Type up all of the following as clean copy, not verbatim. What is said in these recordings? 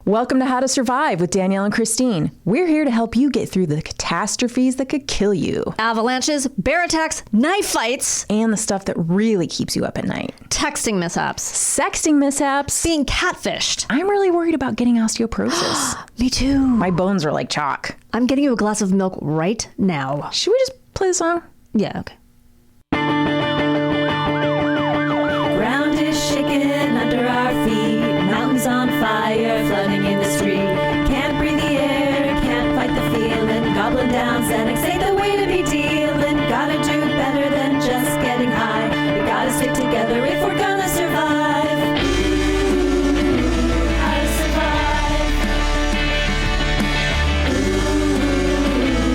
Welcome to How to Survive with Danielle and Kristine. We're here to help you get through the catastrophes that could kill you. Avalanches, bear attacks, knife fights. And the stuff that really keeps you up at night. Texting mishaps. Sexting mishaps. Being catfished. I'm really worried about getting osteoporosis. Me too. My bones are like chalk. I'm getting you a glass of milk right now. Should we just play the song? Yeah, okay. Ground is shaking under our feet. Mountains on fire, flooding in the street. Can't breathe the air, can't fight the feeling. Goblin down, Xanax ain't the way to be dealing. Gotta do better than just getting high. We gotta stick together if we're gonna survive. Ooh, how to survive.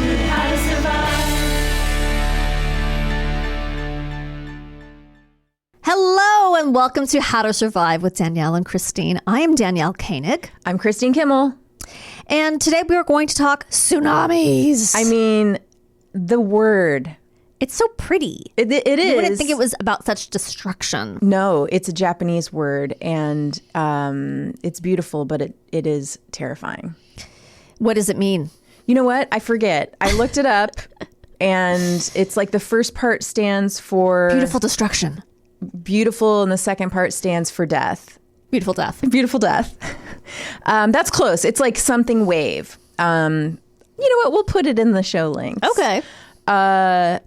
Ooh, how to survive. Hello and welcome to How to Survive with Danielle and Kristine. I am Danielle Koenig. I'm Christine Kimmel. And today we are going to talk tsunamis. I mean, the word. It's so pretty. It is. You wouldn't think it was about such destruction. No, it's a Japanese word, and it's beautiful, but it is terrifying. What does it mean? You know what? I forget. I looked it up, and it's like the first part stands for Beautiful destruction. beautiful, and the second part stands for death. Beautiful death. Beautiful death. That's close. It's like something wave. You know what? We'll put it in the show links. Okay. I'm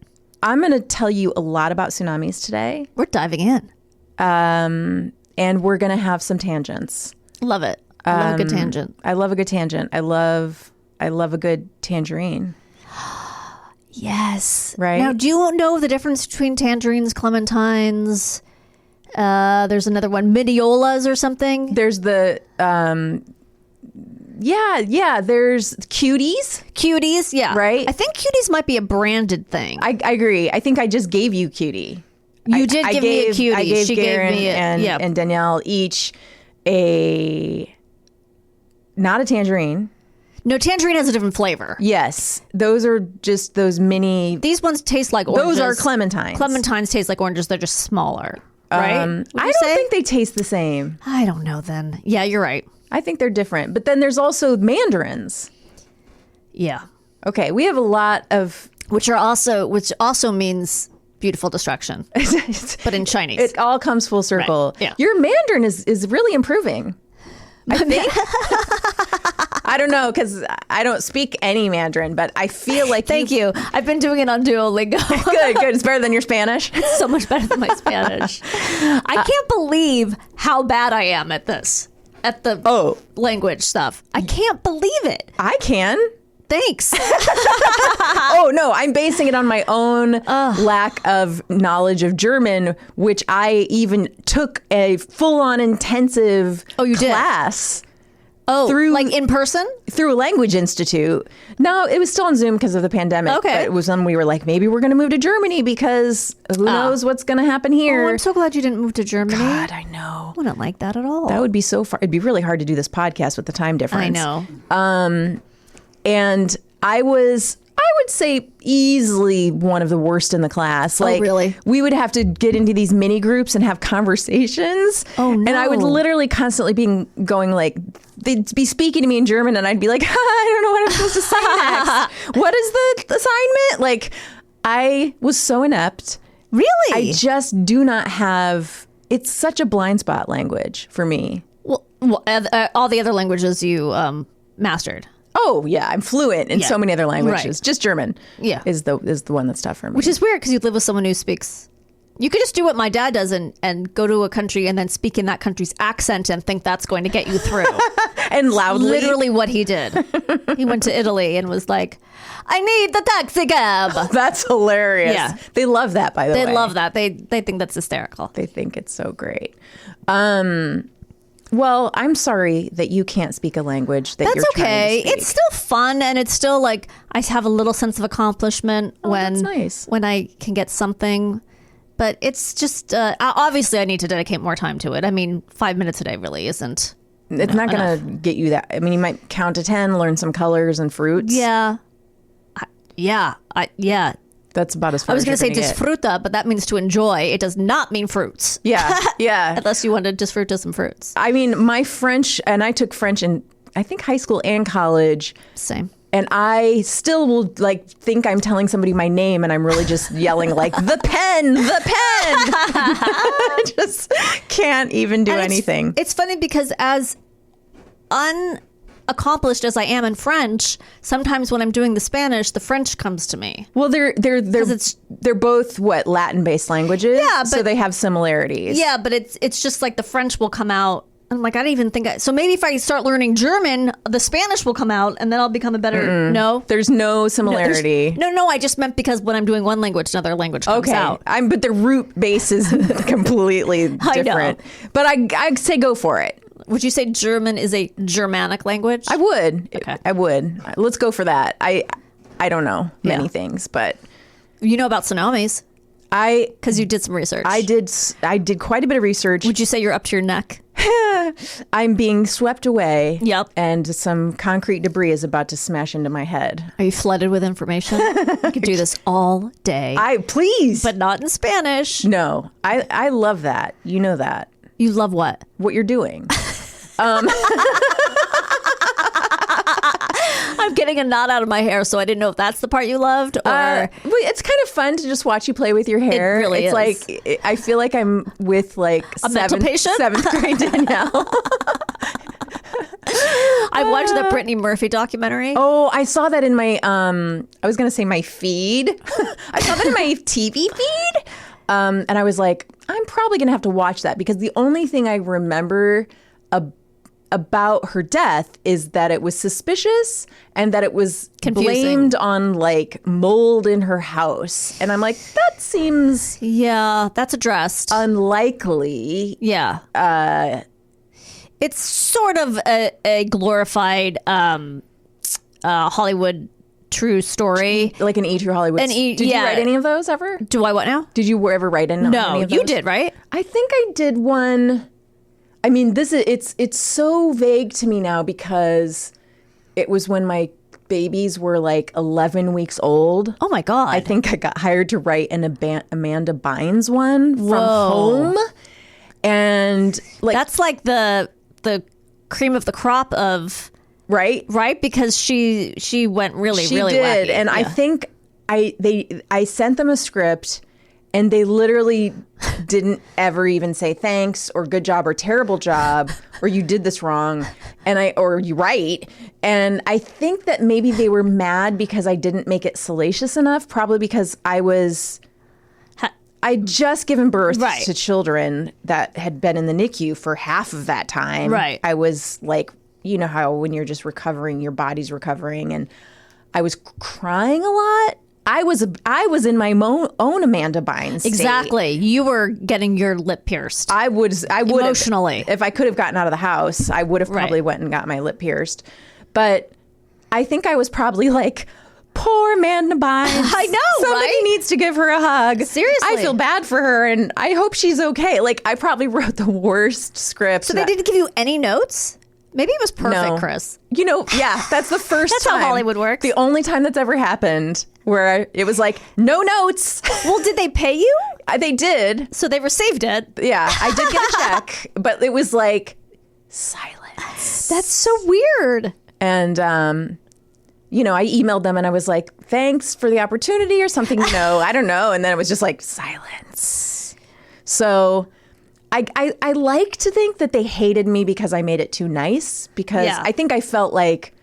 going to tell you a lot about tsunamis today. We're diving in. And we're going to have some tangents. Love it. I love a good tangent. I love a good tangent. I love a good tangerine. Yes. Right. Now, do you know the difference between tangerines, clementines? There's another one, midiolas or something. There's the there's cuties. Cuties, yeah. Right? I think cuties might be a branded thing. I agree. I think I just gave you cutie. You did give me a cutie. I gave She Garen gave me and Danielle each not a tangerine. No, tangerine has a different flavor. Yes. Those are just those mini. These ones taste like oranges. Those are clementines. Clementines taste like oranges. They're just smaller, right? I don't think they taste the same. I don't know then. Yeah, you're right. I think they're different. But then there's also mandarins. Yeah. Okay, we have a lot of... Which also means beautiful destruction, but in Chinese. It all comes full circle. Right. Yeah. Your Mandarin is really improving. I think. I don't know, because I don't speak any Mandarin, but I feel like Thank you. I've been doing it on Duolingo. Good. It's better than your Spanish. It's so much better than my Spanish. I can't believe how bad I am at this, at the language stuff. I can't believe it. I can. Thanks. Oh, no, I'm basing it on my own lack of knowledge of German, which I even took a full-on intensive class. Through like in person? Through a language institute. No, it was still on Zoom because of the pandemic. Okay. But it was when we were like, maybe we're going to move to Germany because who knows what's going to happen here. Oh, I'm so glad you didn't move to Germany. God, I know. I wouldn't like that at all. That would be so far. It'd be really hard to do this podcast with the time difference. I know. And I would say easily one of the worst in the class. Like, really? We would have to get into these mini groups and have conversations. Oh, no. And I would literally constantly going like, they'd be speaking to me in German and I'd be like, I don't know what I'm supposed to say next. What is the assignment? Like, I was so inept. Really? I just do not have, it's such a blind spot language for me. Well, all the other languages you mastered. Oh yeah, I'm fluent in so many other languages. Right. Just German, is the one that's tough for me. Which is weird because you live with someone who speaks. You could just do what my dad does and go to a country and then speak in that country's accent and think that's going to get you through. And loudly, literally what he did. He went to Italy and was like, "I need the taxi cab." That's hilarious. Yeah, they love that. By the way, they love that. They think that's hysterical. They think it's so great. Well, I'm sorry that you can't speak a language that you're trying to speak. It's still fun, and it's still like I have a little sense of accomplishment that's nice. when I can get something. But it's just obviously I need to dedicate more time to it. I mean, 5 minutes a day really isn't. It's not going to get you that. I mean, you might count to 10, learn some colors and fruits. Yeah. That's about as far I was as going to say disfruta, but that means to enjoy. It does not mean fruits. Yeah, yeah. Unless you want to disfruta some fruits. I mean, my French, and I took French in I think high school and college. Same. And I still will like think I'm telling somebody my name and I'm really just yelling like the pen. I just can't even do anything. It's funny because as unaccomplished as I am in French, sometimes when I'm doing the Spanish, the French comes to me. Well, they're both what, Latin-based languages? Yeah, so they have similarities. Yeah, but it's just like the French will come out. I'm like, I don't even think so maybe if I start learning German, the Spanish will come out and then I'll become a better. No, there's no similarity. No, I just meant because when I'm doing one language, another language comes out. But the root base is completely different. But I'd say go for it. Would you say German is a Germanic language? I would. Okay. I would. Let's go for that. I don't know many things, but you know about tsunamis. Because you did some research. I did quite a bit of research. Would you say you're up to your neck? I'm being swept away. Yep. And some concrete debris is about to smash into my head. Are you flooded with information? I could do this all day. Please. But not in Spanish. No. I love that. You know that. You love what? What you're doing. I'm getting a knot out of my hair, so I didn't know if that's the part you loved or... It's kind of fun to just watch you play with your hair. It really is. Like, I feel like I'm with like mental patient? 7th grade Danielle. I watched the Brittany Murphy documentary. Oh, I saw that in my, I was going to say my feed. I saw that in my TV feed. And I was like, I'm probably going to have to watch that because the only thing I remember about her death is that it was suspicious and that it was blamed on like mold in her house. And I'm like, that seems... Yeah, that's addressed. Unlikely. Yeah. It's sort of a glorified Hollywood true story. Like an E True Hollywood. Did you write any of those ever? Do I what now? Did you ever write any of those? No, you did, right? I think I did one... I mean, it's so vague to me now because it was when my babies were like 11 weeks old. Oh my God. I think I got hired to write an Amanda Bynes one from home. And like that's like the cream of the crop of right? Because she went really wacky. And I think I sent them a script. And they literally didn't ever even say thanks or good job or terrible job or you did this wrong or you right. And I think that maybe they were mad because I didn't make it salacious enough, probably because I'd just given birth to children that had been in the NICU for half of that time. Right. I was like, you know how when you're just recovering, your body's recovering, and I was crying a lot. I was in my own Amanda Bynes state. Exactly. You were getting your lip pierced. I would emotionally. If I could have gotten out of the house, I would have probably went and got my lip pierced. But I think I was probably like, poor Amanda Bynes. I know, Somebody needs to give her a hug. Seriously. I feel bad for her and I hope she's okay. Like I probably wrote the worst script. So they didn't give you any notes? Maybe it was perfect, No. Chris. You know, yeah, that's the first That's time. how Hollywood works. The only time that's ever happened where it was like, no notes. Well, did they pay you? They did. So they received it. Yeah, I did get a check, but it was like silence. That's so weird. And, you know, I emailed them and I was like, thanks for the opportunity or something, you know, I don't know. And then it was just like silence. So I like to think that they hated me because I made it too nice, because I think I felt like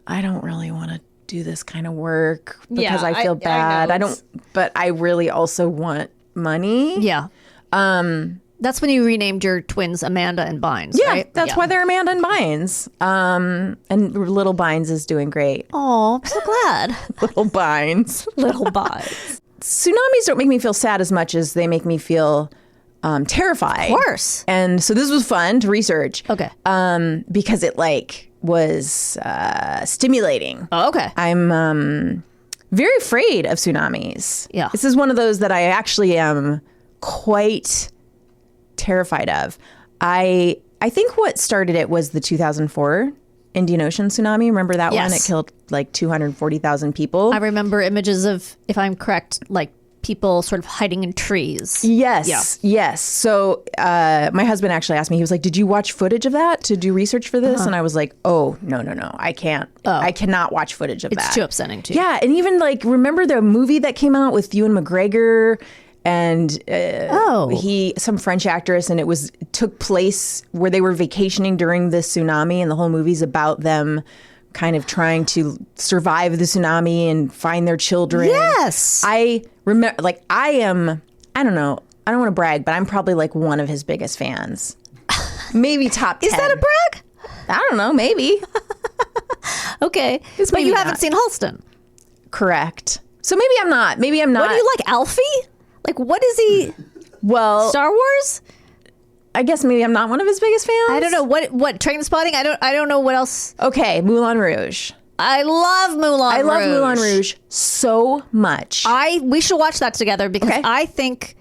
I don't really want to do this kind of work because I feel bad. But I really also want money. Yeah. That's when you renamed your twins Amanda and Bynes, Yeah, right? that's why they're Amanda and Bynes. And little Bynes is doing great. Oh, I'm so glad. Little Bynes. Little Bynes. Tsunamis don't make me feel sad as much as they make me feel terrified. Of course. And so this was fun to research. Okay. Because it was stimulating. Oh, okay. I'm very afraid of tsunamis. Yeah. This is one of those that I actually am quite terrified of. I think what started it was the 2004 Indian Ocean tsunami. Remember that one? It killed like 240,000 people. I remember images of, if I'm correct, like people sort of hiding in trees. Yes. So my husband actually asked me, he was like, did you watch footage of that to do research for this? And I was like, oh, no. I can't. I cannot watch footage of that. It's too upsetting to you. Yeah. And even like, remember the movie that came out with Ewan McGregor and some French actress, and it took place where they were vacationing during the tsunami, and the whole movie's about them kind of trying to survive the tsunami and find their children. Yes. I remember, like, I don't know, I don't want to brag, but I'm probably like one of his biggest fans. Maybe top 10. Is that a brag? I don't know, maybe. Okay. But maybe you haven't not. seen Halston. Correct. So maybe I'm not. What do you like, Alfie? Like, what is he? Well, Star Wars? I guess maybe I'm not one of his biggest fans. I don't know. What Train Spotting? I don't know what else. Okay, Moulin Rouge. I love Moulin Rouge. I love Moulin Rouge so much. We should watch that together because Okay. I think,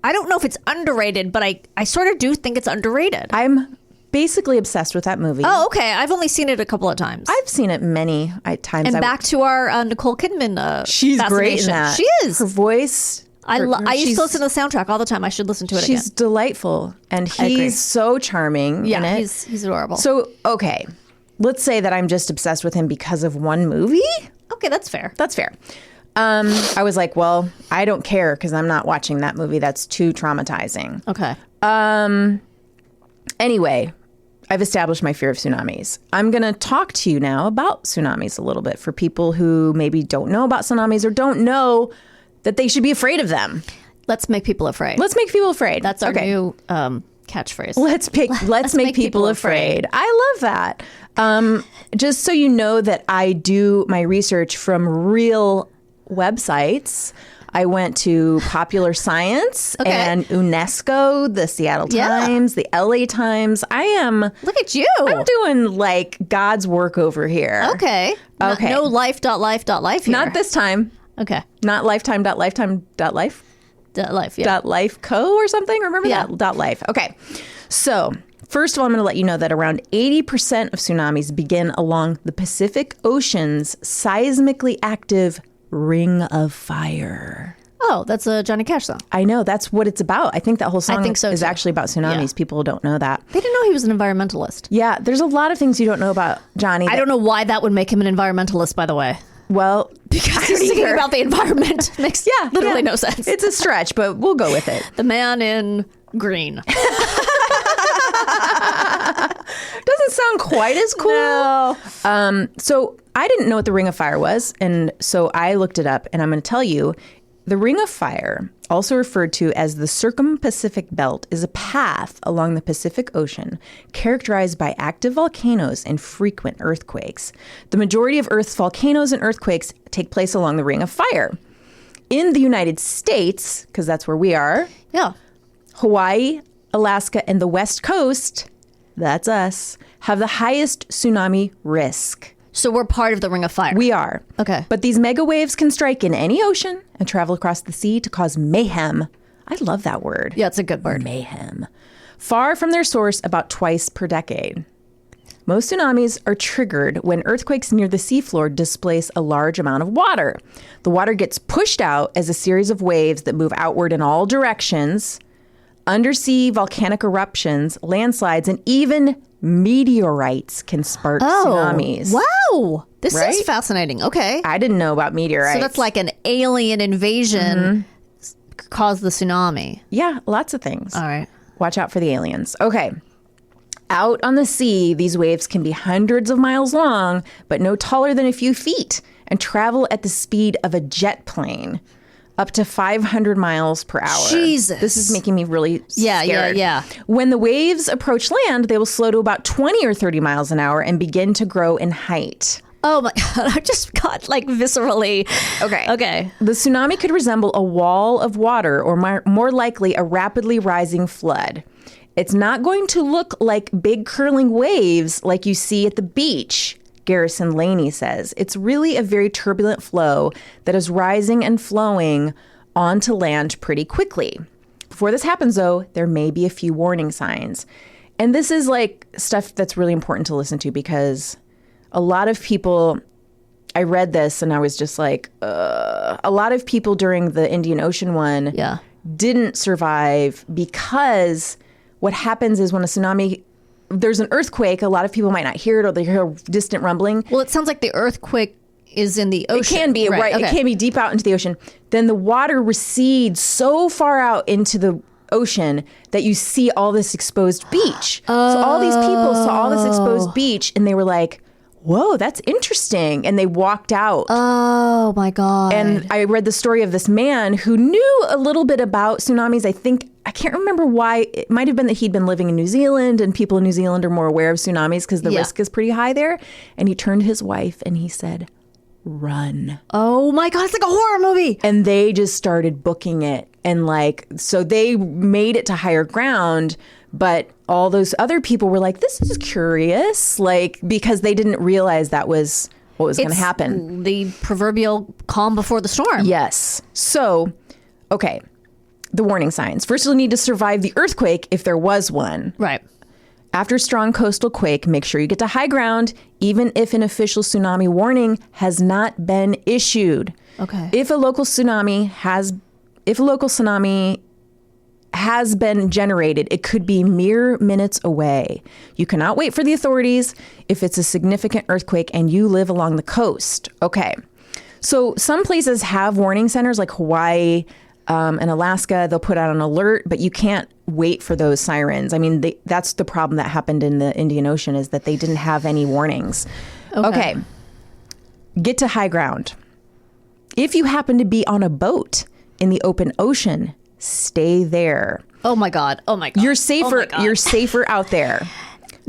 I don't know if it's underrated, but I sort of do think it's underrated. I'm basically obsessed with that movie. Oh, okay. I've only seen it a couple of times. I've seen it many times. And back to our Nicole Kidman she's great in fascination. that. She is. Her voice. I used to listen to the soundtrack all the time. I should listen to it again. She's delightful, and agree. he's so charming in it. He's adorable. So, okay, let's say that I'm just obsessed with him because of one movie. Okay, that's fair. That's fair. I was like, well, I don't care because I'm not watching that movie. That's too traumatizing. Okay. Anyway, I've established my fear of tsunamis. I'm going to talk to you now about tsunamis a little bit for people who maybe don't know about tsunamis or don't know that they should be afraid of them. Let's make people afraid. Let's make people afraid. That's our new catchphrase. Let's make people afraid. I love that. Just so you know that I do my research from real websites. I went to Popular Science and UNESCO, the Seattle Times, the LA Times. Look at you. I'm doing like God's work over here. Okay. Okay. No life.life.life here. Not this time. Okay. Not lifetime.lifetime.life. Life, yeah. .life co or something. Remember Yeah. that? .life. Okay. So first of all, I'm going to let you know that around 80% of tsunamis begin along the Pacific Ocean's seismically active Ring of Fire. Oh, that's a Johnny Cash song. I know. That's what it's about. I think that whole song think so, is too. actually about tsunamis. Yeah. People don't know that. They didn't know he was an environmentalist. Yeah. There's a lot of things you don't know about Johnny. I don't know why that would make him an environmentalist, by the way. Well, Because he's singing about the environment makes literally no sense. It's a stretch, but we'll go with it. The man in green. Doesn't sound quite as cool. No. So I didn't know what the Ring of Fire was, and so I looked it up, and I'm going to tell you, the Ring of Fire, also referred to as the Circum-Pacific Belt, is a path along the Pacific Ocean characterized by active volcanoes and frequent earthquakes. The majority of Earth's volcanoes and earthquakes take place along the Ring of Fire. In the United States, because that's where we are, Yeah. Hawaii, Alaska, and the West Coast, that's us, have the highest tsunami risk. So we're part of the Ring of Fire. We are. Okay. But these mega waves can strike in any ocean and travel across the sea to cause mayhem. I love that word. Yeah, it's a good word. Mayhem. Far from their source about twice per decade. Most tsunamis are triggered when earthquakes near the seafloor displace a large amount of water. The water gets pushed out as a series of waves that move outward in all directions. Undersea volcanic eruptions, landslides, and even meteorites can spark tsunamis. Wow. This Right? is fascinating. Okay. I didn't know about meteorites. So that's like an alien invasion caused the tsunami. Yeah, lots of things. All right. Watch out for the aliens. Okay. Out on the sea, these waves can be hundreds of miles long, but no taller than a few feet, and travel at the speed of a jet plane, up to 500 miles per hour. Jesus. This is making me really scared. Yeah. When the waves approach land, they will slow to about 20 or 30 miles an hour and begin to grow in height. Oh my God. I just got like viscerally. Okay. The tsunami could resemble a wall of water or more likely a rapidly rising flood. It's not going to look like big curling waves like you see at the beach, Garrison Laney says. It's really a very turbulent flow that is rising and flowing onto land pretty quickly. Before this happens, though, there may be a few warning signs. And this is like stuff that's really important to listen to because a lot of people, I read this and I was just like, a lot of people during the Indian Ocean one didn't survive because what happens is when a tsunami, there's an earthquake, a lot of people might not hear it or they hear a distant rumbling. Well, it sounds like the earthquake is in the ocean. It can be, right. Okay. It can be deep out into the ocean. Then the water recedes so far out into the ocean that you see all this exposed beach. So all these people saw all this exposed beach and they were like, whoa, that's interesting. And they walked out. Oh my God. And I read the story of this man who knew a little bit about tsunamis. I can't remember why. It might have been that he'd been living in New Zealand and people in New Zealand are more aware of tsunamis because the risk is pretty high there. And he turned to his wife and he said, run. Oh my God, it's like a horror movie. And they just started booking it. And so they made it to higher ground, but all those other people were like, this is curious, because they didn't realize that was what was going to happen. The proverbial calm before the storm. Yes. So, okay. The warning signs. First, you'll need to survive the earthquake if there was one. Right. After a strong coastal quake, make sure you get to high ground, even if an official tsunami warning has not been issued. Okay. If a local tsunami has been generated, it could be mere minutes away. You cannot wait for the authorities if it's a significant earthquake and you live along the coast. Okay. So some places have warning centers like Hawaii and Alaska. They'll put out an alert, but you can't wait for those sirens. I mean, that's the problem that happened in the Indian Ocean is that they didn't have any warnings. Okay. Get to high ground. If you happen to be on a boat in the open ocean, stay there. Oh my God. Oh my God. You're safer. Oh my God. You're safer out there.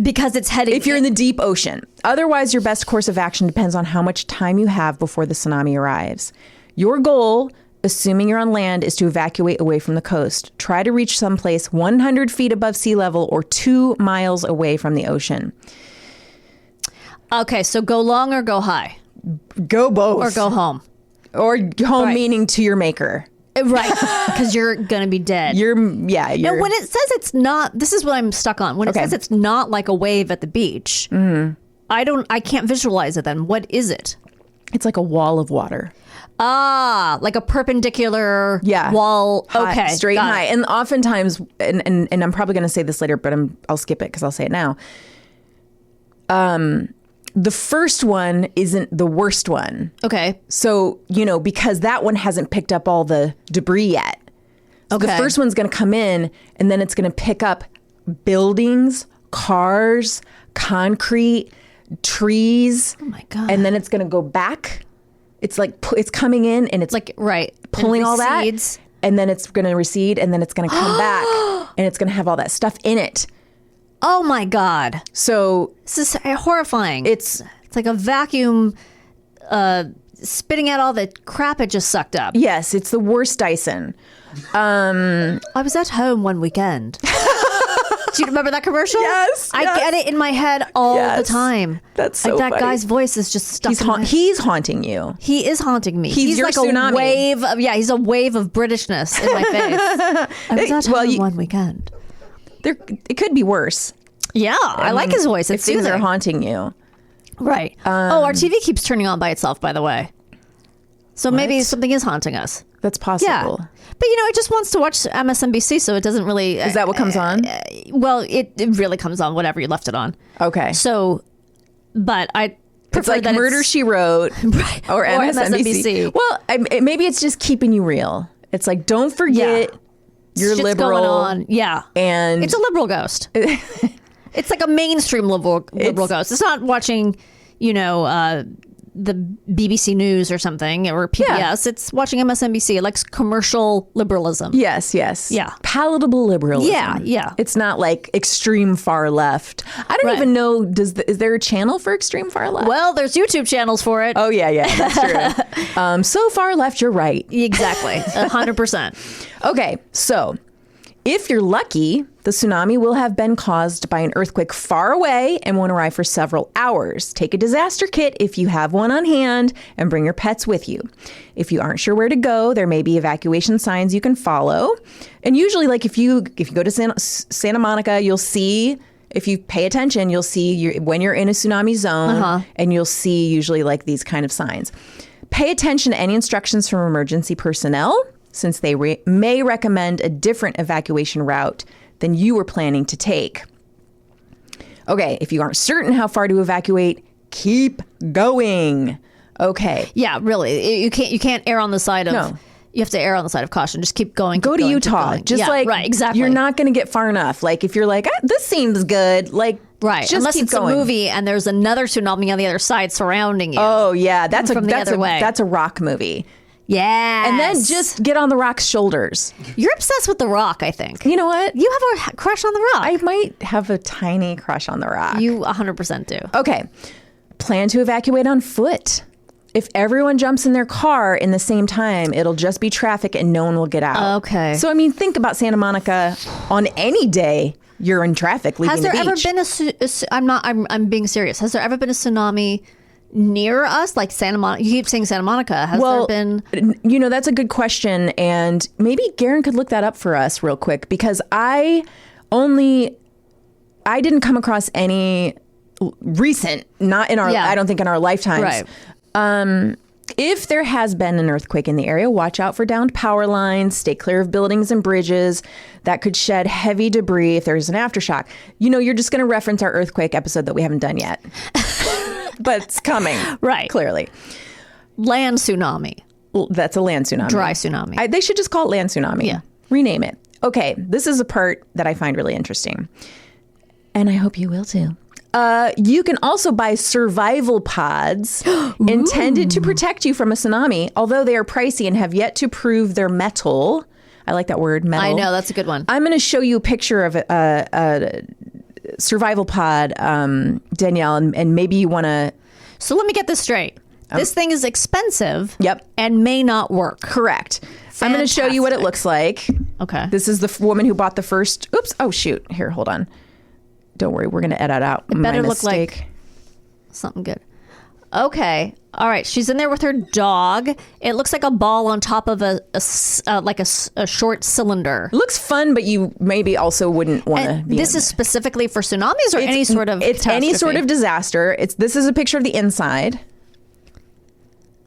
Because it's heading. If you're in the deep ocean. Otherwise, your best course of action depends on how much time you have before the tsunami arrives. Your goal, assuming you're on land, is to evacuate away from the coast. Try to reach someplace 100 feet above sea level or 2 miles away from the ocean. Okay, so go long or go high? Go both. Or go home. Or home meaning to your maker. Right, because you're going to be dead. You're Now, when it says it's not, this is what I'm stuck on. When it says it's not like a wave at the beach, I can't visualize it then. What is it? It's like a wall of water. Ah, like a perpendicular wall. High, okay. Straight and high. And oftentimes, and I'm probably going to say this later, but I'll skip it because I'll say it now. The first one isn't the worst one. Okay. So, because that one hasn't picked up all the debris yet. So the first one's going to come in and then it's going to pick up buildings, cars, concrete, trees. Oh my God. And then it's going to go back. It's like, it's coming in and it's like, pulling all that. And then it's going to recede and then it's going to come back and it's going to have all that stuff in it. Oh my God. So this is horrifying. It's like a vacuum spitting out all the crap it just sucked up. Yes, it's the worst Dyson. I was at home one weekend. Do you remember that commercial? Yes. I get it in my head all the time. That's so like that funny. Guy's voice is just stuck in my head. He's haunting you. He is haunting me. He's your like tsunami. A wave of, he's a wave of Britishness in my face. I was at home one weekend. It could be worse. Yeah, I like his voice. It's if things soothing. are haunting you. Right. Our TV keeps turning on by itself, by the way. So maybe something is haunting us. That's possible. Yeah. But, it just wants to watch MSNBC, so it doesn't really... Is that what comes on? Well, it really comes on, whatever you left it on. Okay. So, but I prefer it's like that Murder, She Wrote or MSNBC. Well, maybe it's just keeping you real. It's like, don't forget you're liberal. Going on. Yeah. And it's a liberal ghost. It's like a mainstream liberal ghost. It's not watching, the BBC News or something or PBS. Yeah. It's watching MSNBC. It likes commercial liberalism. Yes. Yeah. Palatable liberalism. Yeah. It's not like extreme far left. I don't even know, is there a channel for extreme far left? Well, there's YouTube channels for it. Oh, yeah, that's true. So far left, you're right. Exactly. 100%. Okay, so if you're lucky, the tsunami will have been caused by an earthquake far away and won't arrive for several hours. Take a disaster kit if you have one on hand and bring your pets with you. If you aren't sure where to go, there may be evacuation signs you can follow. And usually, like if you go to Santa Monica, you'll see if you pay attention, you'll see when you're in a tsunami zone, and you'll see usually like these kind of signs. Pay attention to any instructions from emergency personnel, since they may recommend a different evacuation route than you were planning to take. Okay, if you aren't certain how far to evacuate, keep going. Okay. Yeah, really. You can't err on the side of... No. You have to err on the side of caution. Just keep going. Go to Utah. Just right, exactly. You're not going to get far enough. Like if you're like, this seems good. Like, right. Just Unless keep it's going. a movie and there's another tsunami on the other side surrounding you. Oh yeah, that's a rock movie. Yeah. And then just get on the rock's shoulders. You're obsessed with the Rock, I think. You know what? You have a crush on the Rock. I might have a tiny crush on the Rock. You 100% do. Okay. Plan to evacuate on foot. If everyone jumps in their car in the same time, it'll just be traffic and no one will get out. Okay. So, I mean, think about Santa Monica on any day you're in traffic leaving the beach. Has there ever been I'm being serious. Has there ever been a tsunami near us? Like Santa Monica? You keep saying Santa Monica. Has there been? You know, that's a good question. And maybe Garen could look that up for us real quick, because I didn't come across any recent, not in our, I don't think in our lifetimes. Right. If there has been an earthquake in the area, watch out for downed power lines, stay clear of buildings and bridges that could shed heavy debris if there's an aftershock. You know, you're just going to reference our earthquake episode that we haven't done yet. But it's coming. Right. Clearly. Land tsunami. Well, that's a land tsunami. Dry tsunami. They should just call it land tsunami. Yeah. Rename it. Okay, this is a part that I find really interesting. And I hope you will too. You can also buy survival pods intended to protect you from a tsunami, although they are pricey and have yet to prove their mettle. I like that word, mettle. I know, that's a good one. I'm going to show you a picture of a survival pod, Danielle, and maybe you want to... So let me get this straight. This thing is expensive. Yep. And may not work. Correct. Fantastic. I'm going to show you what it looks like. Okay. This is the woman who bought the first... Oops. Oh, shoot. Here, hold on. Don't worry, we're going to edit out my mistake. It better look like something good. Okay. All right. She's in there with her dog. It looks like a ball on top of a short cylinder. Looks fun, but you maybe also wouldn't want to be This is specifically for tsunamis or any sort of It's any sort of disaster. This is a picture of the inside.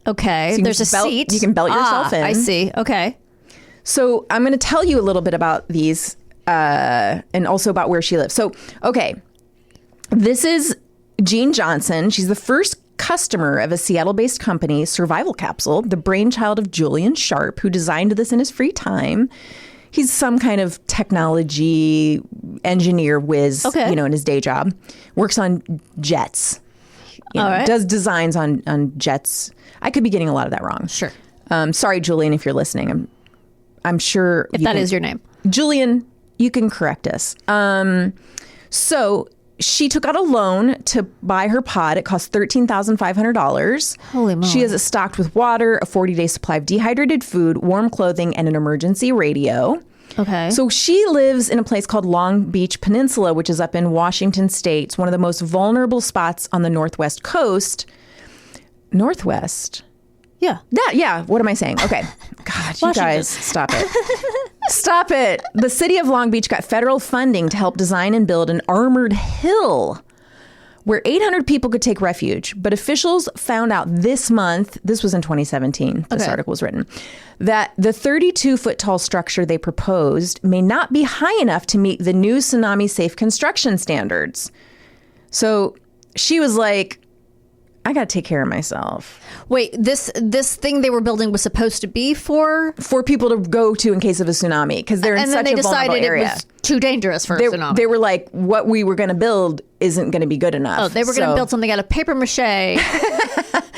Okay. So there's a seat. You can belt yourself in. I see. Okay. So I'm going to tell you a little bit about these and also about where she lives. So, okay. This is Jean Johnson. She's the first customer of a Seattle-based company, Survival Capsule, the brainchild of Julian Sharp, who designed this in his free time. He's some kind of technology engineer whiz, in his day job. Works on jets. Does designs on jets. I could be getting a lot of that wrong. Sure. Sorry, Julian, if you're listening. I'm sure if that is your name, Julian, you can correct us. So she took out a loan to buy her pod. It cost $13,500. Holy moly. She has it stocked with water, a 40-day supply of dehydrated food, warm clothing, and an emergency radio. Okay. So she lives in a place called Long Beach Peninsula, which is up in Washington State. It's one of the most vulnerable spots on the Northwest coast. Northwest? Yeah. Yeah. What am I saying? Okay. God, you guys, stop it. Stop it. The city of Long Beach got federal funding to help design and build an armored hill where 800 people could take refuge. But officials found out this month, this was in 2017, this article was written, that the 32-foot tall structure they proposed may not be high enough to meet the new tsunami safe construction standards. So she was like, I got to take care of myself. Wait, this thing they were building was supposed to be for people to go to in case of a tsunami, because they're in such a vulnerable area. And then they decided it was too dangerous for a tsunami. They were like, what we were going to build isn't going to be good enough. Oh, they were going to build something out of paper mache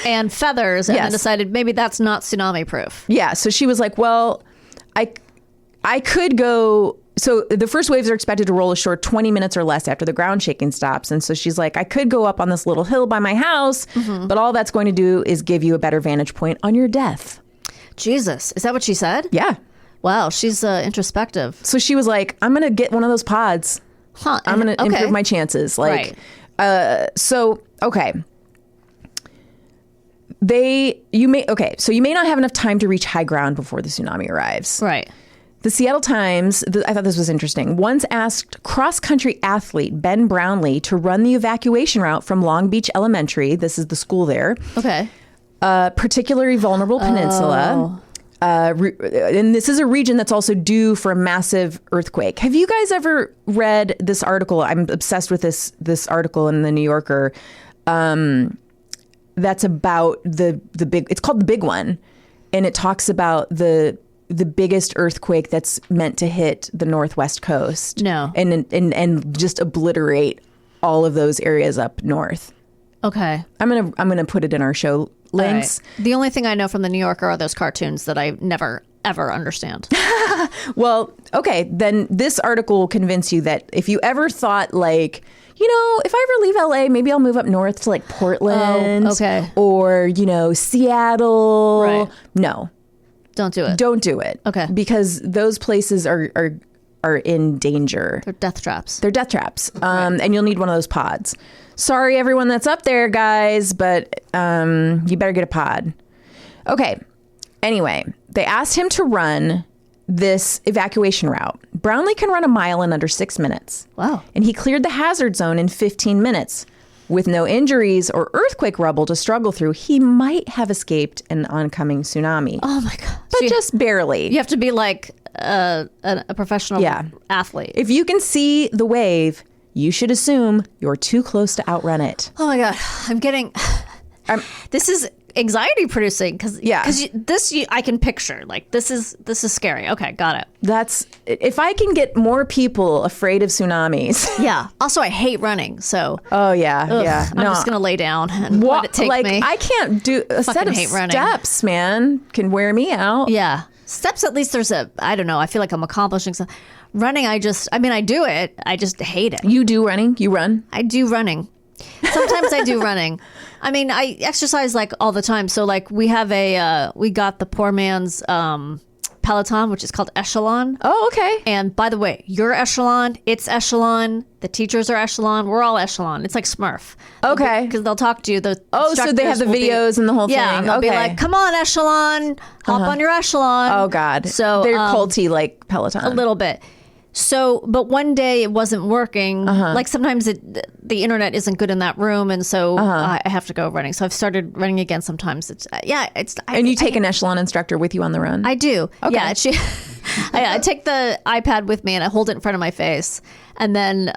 and feathers, and then decided maybe that's not tsunami proof. Yeah, so she was like, well, I could go. So the first waves are expected to roll ashore 20 minutes or less after the ground shaking stops. And so she's like, I could go up on this little hill by my house, but all that's going to do is give you a better vantage point on your death. Jesus. Is that what she said? Yeah. Wow. She's introspective. So she was like, I'm going to get one of those pods. Huh. I'm going to improve my chances. Like, so, okay. So you may not have enough time to reach high ground before the tsunami arrives. Right. The Seattle Times, I thought this was interesting, once asked cross-country athlete Ben Brownlee to run the evacuation route from Long Beach Elementary, this is the school there, Okay. a particularly vulnerable peninsula. And this is a region that's also due for a massive earthquake. Have you guys ever read this article? I'm obsessed with this article in the New Yorker. That's about the big. It's called The Big One, and it talks about the biggest earthquake that's meant to hit the Northwest coast. No, and just obliterate all of those areas up north. Okay. I'm gonna put it in our show links. Right. The only thing I know from the New Yorker are those cartoons that I never ever understand. Well, okay, then this article will convince you that if you ever thought like, if I ever leave LA, maybe I'll move up north to like Portland, okay, or Seattle. Right. No, don't do it. Don't do it. Okay, because those places are in danger. They're death traps. They're death traps. And you'll need one of those pods. Sorry, everyone that's up there, guys, but you better get a pod. Okay. Anyway, they asked him to run this evacuation route. Brownlee can run a mile in under 6 minutes. Wow. And he cleared the hazard zone in 15 minutes. With no injuries or earthquake rubble to struggle through, he might have escaped an oncoming tsunami. Oh my God. But just barely. You have to be like a professional athlete. If you can see the wave, you should assume you're too close to outrun it. Oh my God. I'm getting... this is anxiety producing because I can picture like this is scary. Okay, got it. That's if I can get more people afraid of tsunamis. Yeah. Also, I hate running, so. Oh yeah, yeah. I'm just gonna lay down and let it take me. I can't do a set of steps, man. Can wear me out. Yeah, steps. At least there's I don't know. I feel like I'm accomplishing something. Running, I do it. I just hate it. You do running? You run? I do running. Sometimes I do running. I mean, I exercise like all the time. So like we have we got the poor man's Peloton, which is called Echelon. Oh, okay. And by the way, you're Echelon, it's Echelon, the teachers are Echelon, we're all Echelon. It's like Smurf. Okay. Because they'll talk to you. So they have the videos and the whole thing. Yeah, they'll be like, come on, Echelon, hop on your Echelon. Oh, God. So they're culty like Peloton. A little bit. So, but one day it wasn't working. Like sometimes the internet isn't good in that room, and so I have to go running. So I've started running again. Sometimes And you take an Echelon instructor with you on the run? I do. Okay. Yeah, I take the iPad with me and I hold it in front of my face, and then.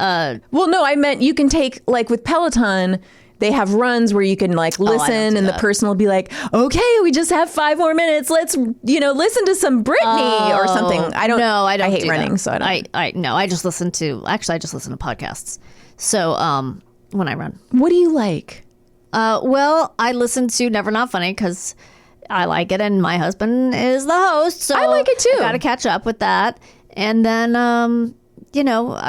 Well, no, I meant you can take like with Peloton. They have runs where you can like listen and the person will be like, okay, we just have 5 more minutes. Let's, listen to some Britney or something. I don't know. I hate running. So I just listen to podcasts. So, when I run. What do you like? Well, I listen to Never Not Funny because I like it and my husband is the host. So I like it too. I got to catch up with that. And then,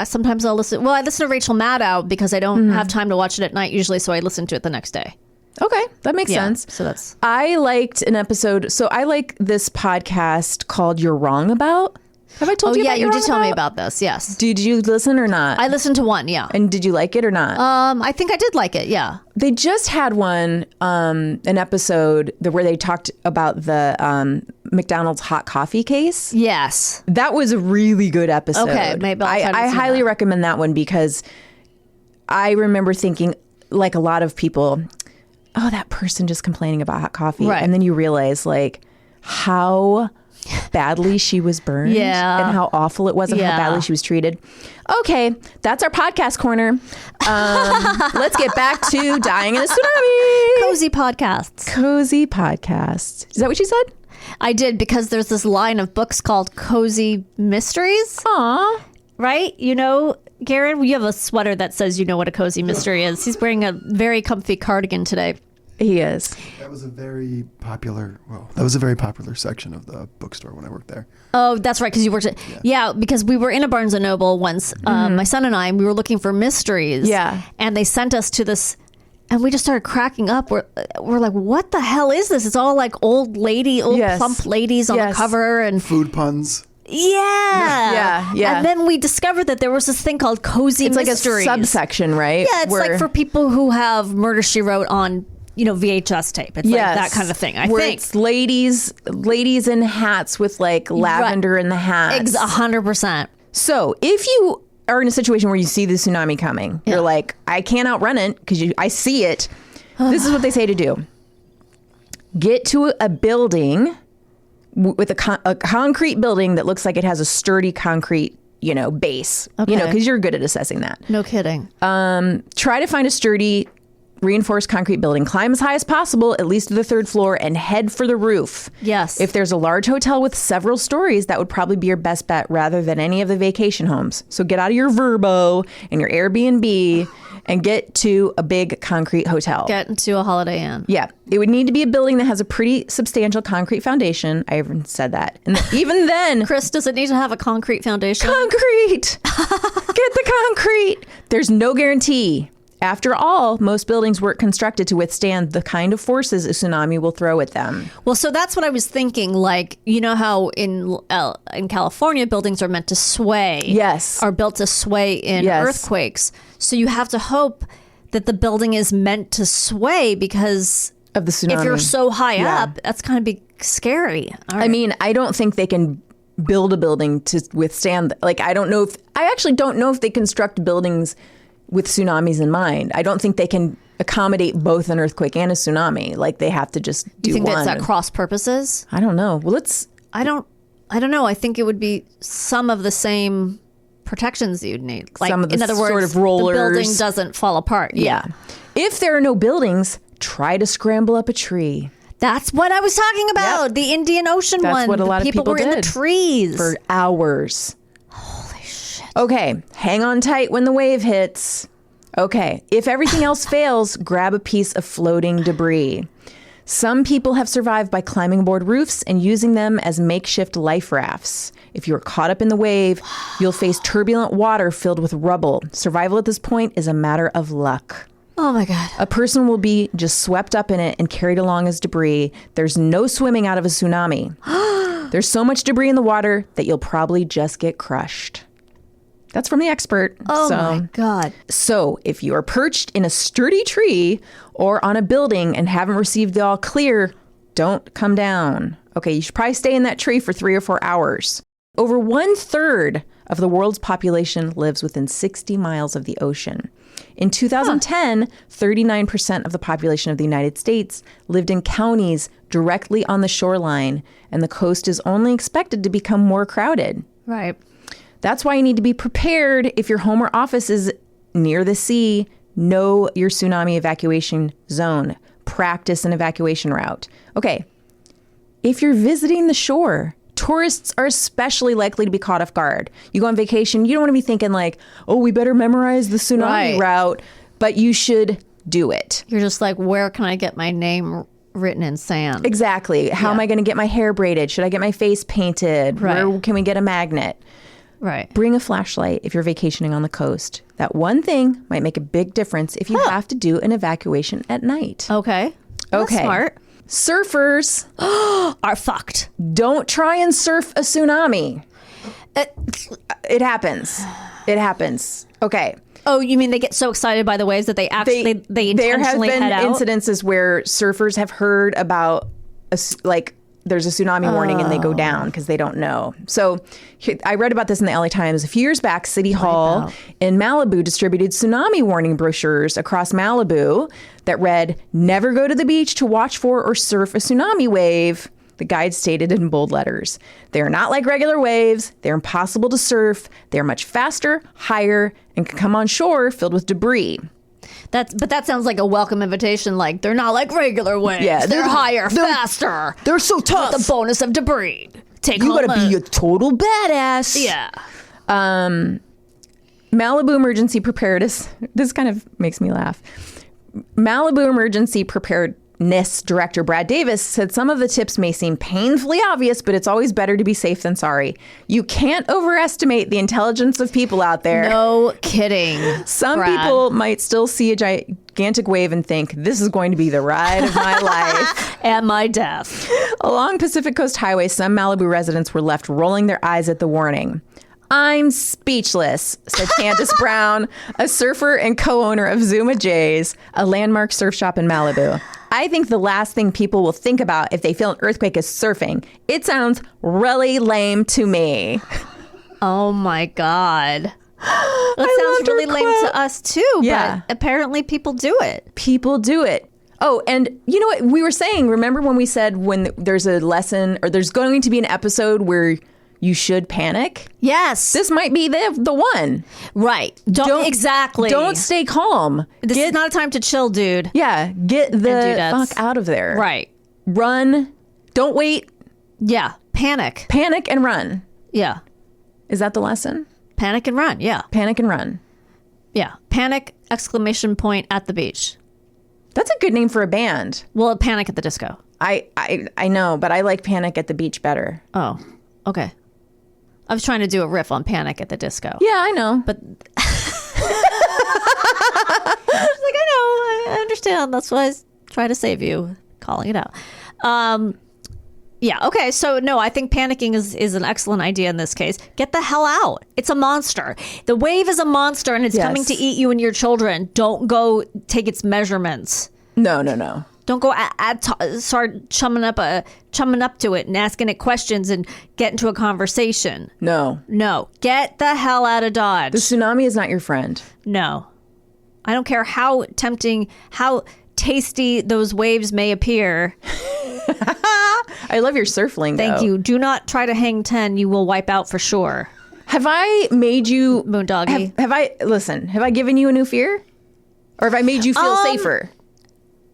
sometimes I'll listen. Well, I listen to Rachel Maddow because I don't have time to watch it at night usually, so I listen to it the next day. Okay, that makes sense. So I liked an episode. So I like this podcast called You're Wrong About. Have I told you about you did tell me about this, yes. Did you listen or not? I listened to one, yeah. And did you like it or not? I think I did like it, yeah. They just had one, an episode where they talked about the McDonald's hot coffee case. Yes. That was a really good episode. Okay, maybe I highly recommend that one because I remember thinking, like a lot of people, oh, that person just complaining about hot coffee. Right. And then you realize, like, how badly she was burned and how awful it was and how badly she was treated. Okay, that's our podcast corner. Let's get back to Dying in a Tsunami. Cozy podcasts. Cozy podcasts. Is that what you said? I did, because there's this line of books called Cozy Mysteries. Aw. Right? Garen, you have a sweater that says you know what a cozy mystery is. He's wearing a very comfy cardigan today. He is. That was a very popular section of the bookstore when I worked there. Oh, that's right, because you worked at... Yeah, because we were in a Barnes & Noble once, my son and I, and we were looking for mysteries. Yeah. And they sent us to this... And we just started cracking up. We're like, what the hell is this? It's all like old plump ladies on the cover. And food puns. Yeah. And then we discovered that there was this thing called Cozy Mysteries. It's like a subsection, right? Yeah, it's like for people who have Murder, She Wrote on VHS tape. It's like that kind of thing. I think it's ladies in hats with like lavender in the hats. 100%. So if you are in a situation where you see the tsunami coming, you're like, I can't outrun it because I see it. This is what they say to do. Get to a building with a concrete building that looks like it has a sturdy concrete, base, because you're good at assessing that. No kidding. Try to find a sturdy reinforced concrete building. Climb as high as possible, at least to the 3rd floor, and head for the roof. Yes. If there's a large hotel with several stories, that would probably be your best bet rather than any of the vacation homes. So get out of your Vrbo and your Airbnb and get to a big concrete hotel. Get into a Holiday Inn. Yeah. It would need to be a building that has a pretty substantial concrete foundation. I even said that. And even then... Chris, does it need to have a concrete foundation? Concrete! Get the concrete! There's no guarantee. After all, most buildings weren't constructed to withstand the kind of forces a tsunami will throw at them. Well, so that's what I was thinking. Like, you know how in California, buildings are meant to sway. Yes. Are built to sway in earthquakes. So you have to hope that the building is meant to sway because of the tsunami. If you're so high up, that's kind of be scary. I mean, I don't think they can build a building to withstand. Like, I actually don't know if they construct buildings with tsunamis in mind. I don't think they can accommodate both an earthquake and a tsunami. Like, they have to just do You think one. that's at cross purposes? I don't know. Well, I don't know. I think it would be some of the same protections you'd need. Like, some of the in other words, sort of rollers. The building doesn't fall apart. Yeah. If there are no buildings, try to scramble up a tree. That's what I was talking about. Yep. The Indian Ocean one. That's what a lot of people were did in the trees for hours. Holy shit. Okay, hang on tight when the wave hits. Okay, if everything else fails, grab a piece of floating debris. Some people have survived by climbing aboard roofs and using them as makeshift life rafts. If you're caught up in the wave, you'll face turbulent water filled with rubble. Survival at this point is a matter of luck. Oh my God. A person will be just swept up in it and carried along as debris. There's no swimming out of a tsunami. There's so much debris in the water that you'll probably just get crushed. That's from the expert. Oh my God. So if you are perched in a sturdy tree or on a building and haven't received the all clear, don't come down. Okay, you should probably stay in that tree for 3 or 4 hours. Over 1/3 of the world's population lives within 60 miles of the ocean. In 2010, 39% of the population of the United States lived in counties directly on the shoreline, and the coast is only expected to become more crowded. Right. That's why you need to be prepared if your home or office is near the sea. Know your tsunami evacuation zone. Practice an evacuation route. Okay, if you're visiting the shore, tourists are especially likely to be caught off guard. You go on vacation, you don't want to be thinking like, oh, we better memorize the tsunami route, but you should do it. You're just like, where can I get my name written in sand? Exactly. How am I going to get my hair braided? Should I get my face painted? Right. Where can we get a magnet? Right. Bring a flashlight if you're vacationing on the coast. That one thing might make a big difference if you have to do an evacuation at night. Okay. That's smart. Surfers are fucked. Don't try and surf a tsunami. It happens. It happens. Okay. Oh, you mean they get so excited by the waves that they intentionally there have been head out? incidences where surfers have heard about there's a tsunami warning and they go down because they don't know. So I read about this in the LA Times. A few years back, City Hall in Malibu distributed tsunami warning brochures across Malibu that read, "Never go to the beach to watch for or surf a tsunami wave." The guide stated in bold letters. They are not like regular waves. They're impossible to surf. They're much faster, higher, and can come on shore filled with debris. But that sounds like a welcome invitation. Like, they're not like regular waves. Yeah, they're higher, faster. They're so tough. With the bonus of debris. You gotta be a total badass. Yeah. Malibu Emergency Preparedness. This kind of makes me laugh. Malibu Emergency Preparedness Director Brad Davis said some of the tips may seem painfully obvious, but it's always better to be safe than sorry. You can't overestimate the intelligence of people out there. No kidding. Some people might still see a gigantic wave and think, this is going to be the ride of my life. And my death. Along Pacific Coast Highway, some Malibu residents were left rolling their eyes at the warning. I'm speechless, said Candace Brown, a surfer and co-owner of Zuma Jays, a landmark surf shop in Malibu. I think the last thing people will think about if they feel an earthquake is surfing. It sounds really lame to me. Oh my God. That sounds really lame to us too, but apparently people do it. People do it. Oh, and you know what we were saying? Remember when we said when there's a lesson or there's going to be an episode where you should panic? Yes. This might be the one. Right. Exactly. Don't stay calm. This is not a time to chill, dude. Yeah. Get the fuck out of there. Right. Run. Don't wait. Yeah. Panic. Panic and run. Yeah. Is that the lesson? Panic and run. Yeah. Panic and run. Yeah. Panic, exclamation point, at the beach. That's a good name for a band. Well, Panic at the Disco. I know, but I like Panic at the Beach better. Oh, okay. I was trying to do a riff on Panic at the Disco. Yeah, I know. But I understand. That's why I try to save you, calling it out. Yeah, okay. So, no, I think panicking is an excellent idea in this case. Get the hell out. It's a monster. The wave is a monster, and it's coming to eat you and your children. Don't go take its measurements. No. Don't go start chumming up to it and asking it questions and get into a conversation. No. Get the hell out of Dodge. The tsunami is not your friend. No. I don't care how tempting, how tasty those waves may appear. I love your surf lingo. Thank you. Do not try to hang 10. You will wipe out for sure. Have I made you... Moondoggy. Have I given you a new fear? Or have I made you feel safer?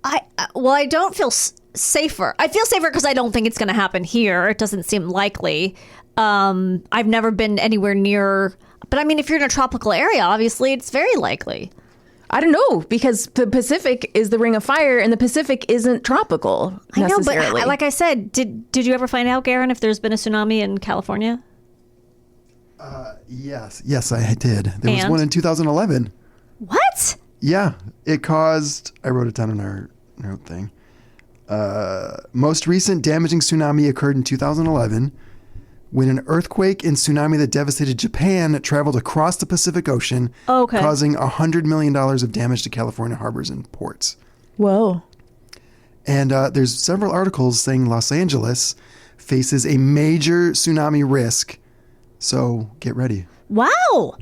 I don't feel safer. I feel safer because I don't think it's going to happen here. It doesn't seem likely. I've never been anywhere near... But I mean, if you're in a tropical area, obviously, it's very likely. I don't know, because the Pacific is the Ring of Fire, and the Pacific isn't tropical necessarily. I know, but like I said, did you ever find out, Garen, if there's been a tsunami in California? Yes, I did. There was one in 2011. What? Yeah, it caused... I wrote it down in our note thing. Most recent damaging tsunami occurred in 2011 when an earthquake and tsunami that devastated Japan traveled across the Pacific Ocean, causing $100 million of damage to California harbors and ports. Whoa. And there's several articles saying Los Angeles faces a major tsunami risk. So get ready. Wow.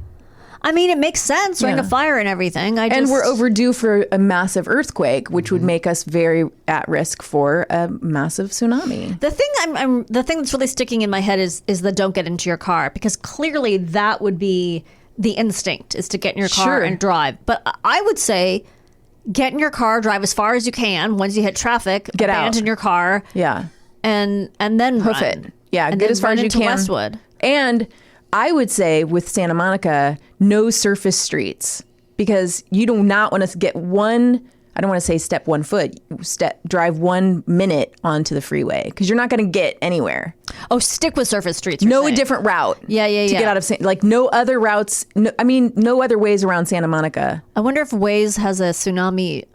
I mean, it makes sense. Ring of Fire and everything. And we're overdue for a massive earthquake, which would make us very at risk for a massive tsunami. The thing that's really sticking in my head is the don't get into your car, because clearly that would be the instinct, is to get in your car and drive. But I would say get in your car, drive as far as you can. Once you hit traffic, abandon your car. Yeah. And then hoof run. it. Yeah, and get as far as you can. Westwood. And I would say with Santa Monica, no surface streets, because you do not want to get I don't want to say step 1 foot, drive 1 minute onto the freeway, because you're not going to get anywhere. Oh, stick with surface streets. A different route. To get out of, like, no other routes. No other ways around Santa Monica. I wonder if Waze has a tsunami,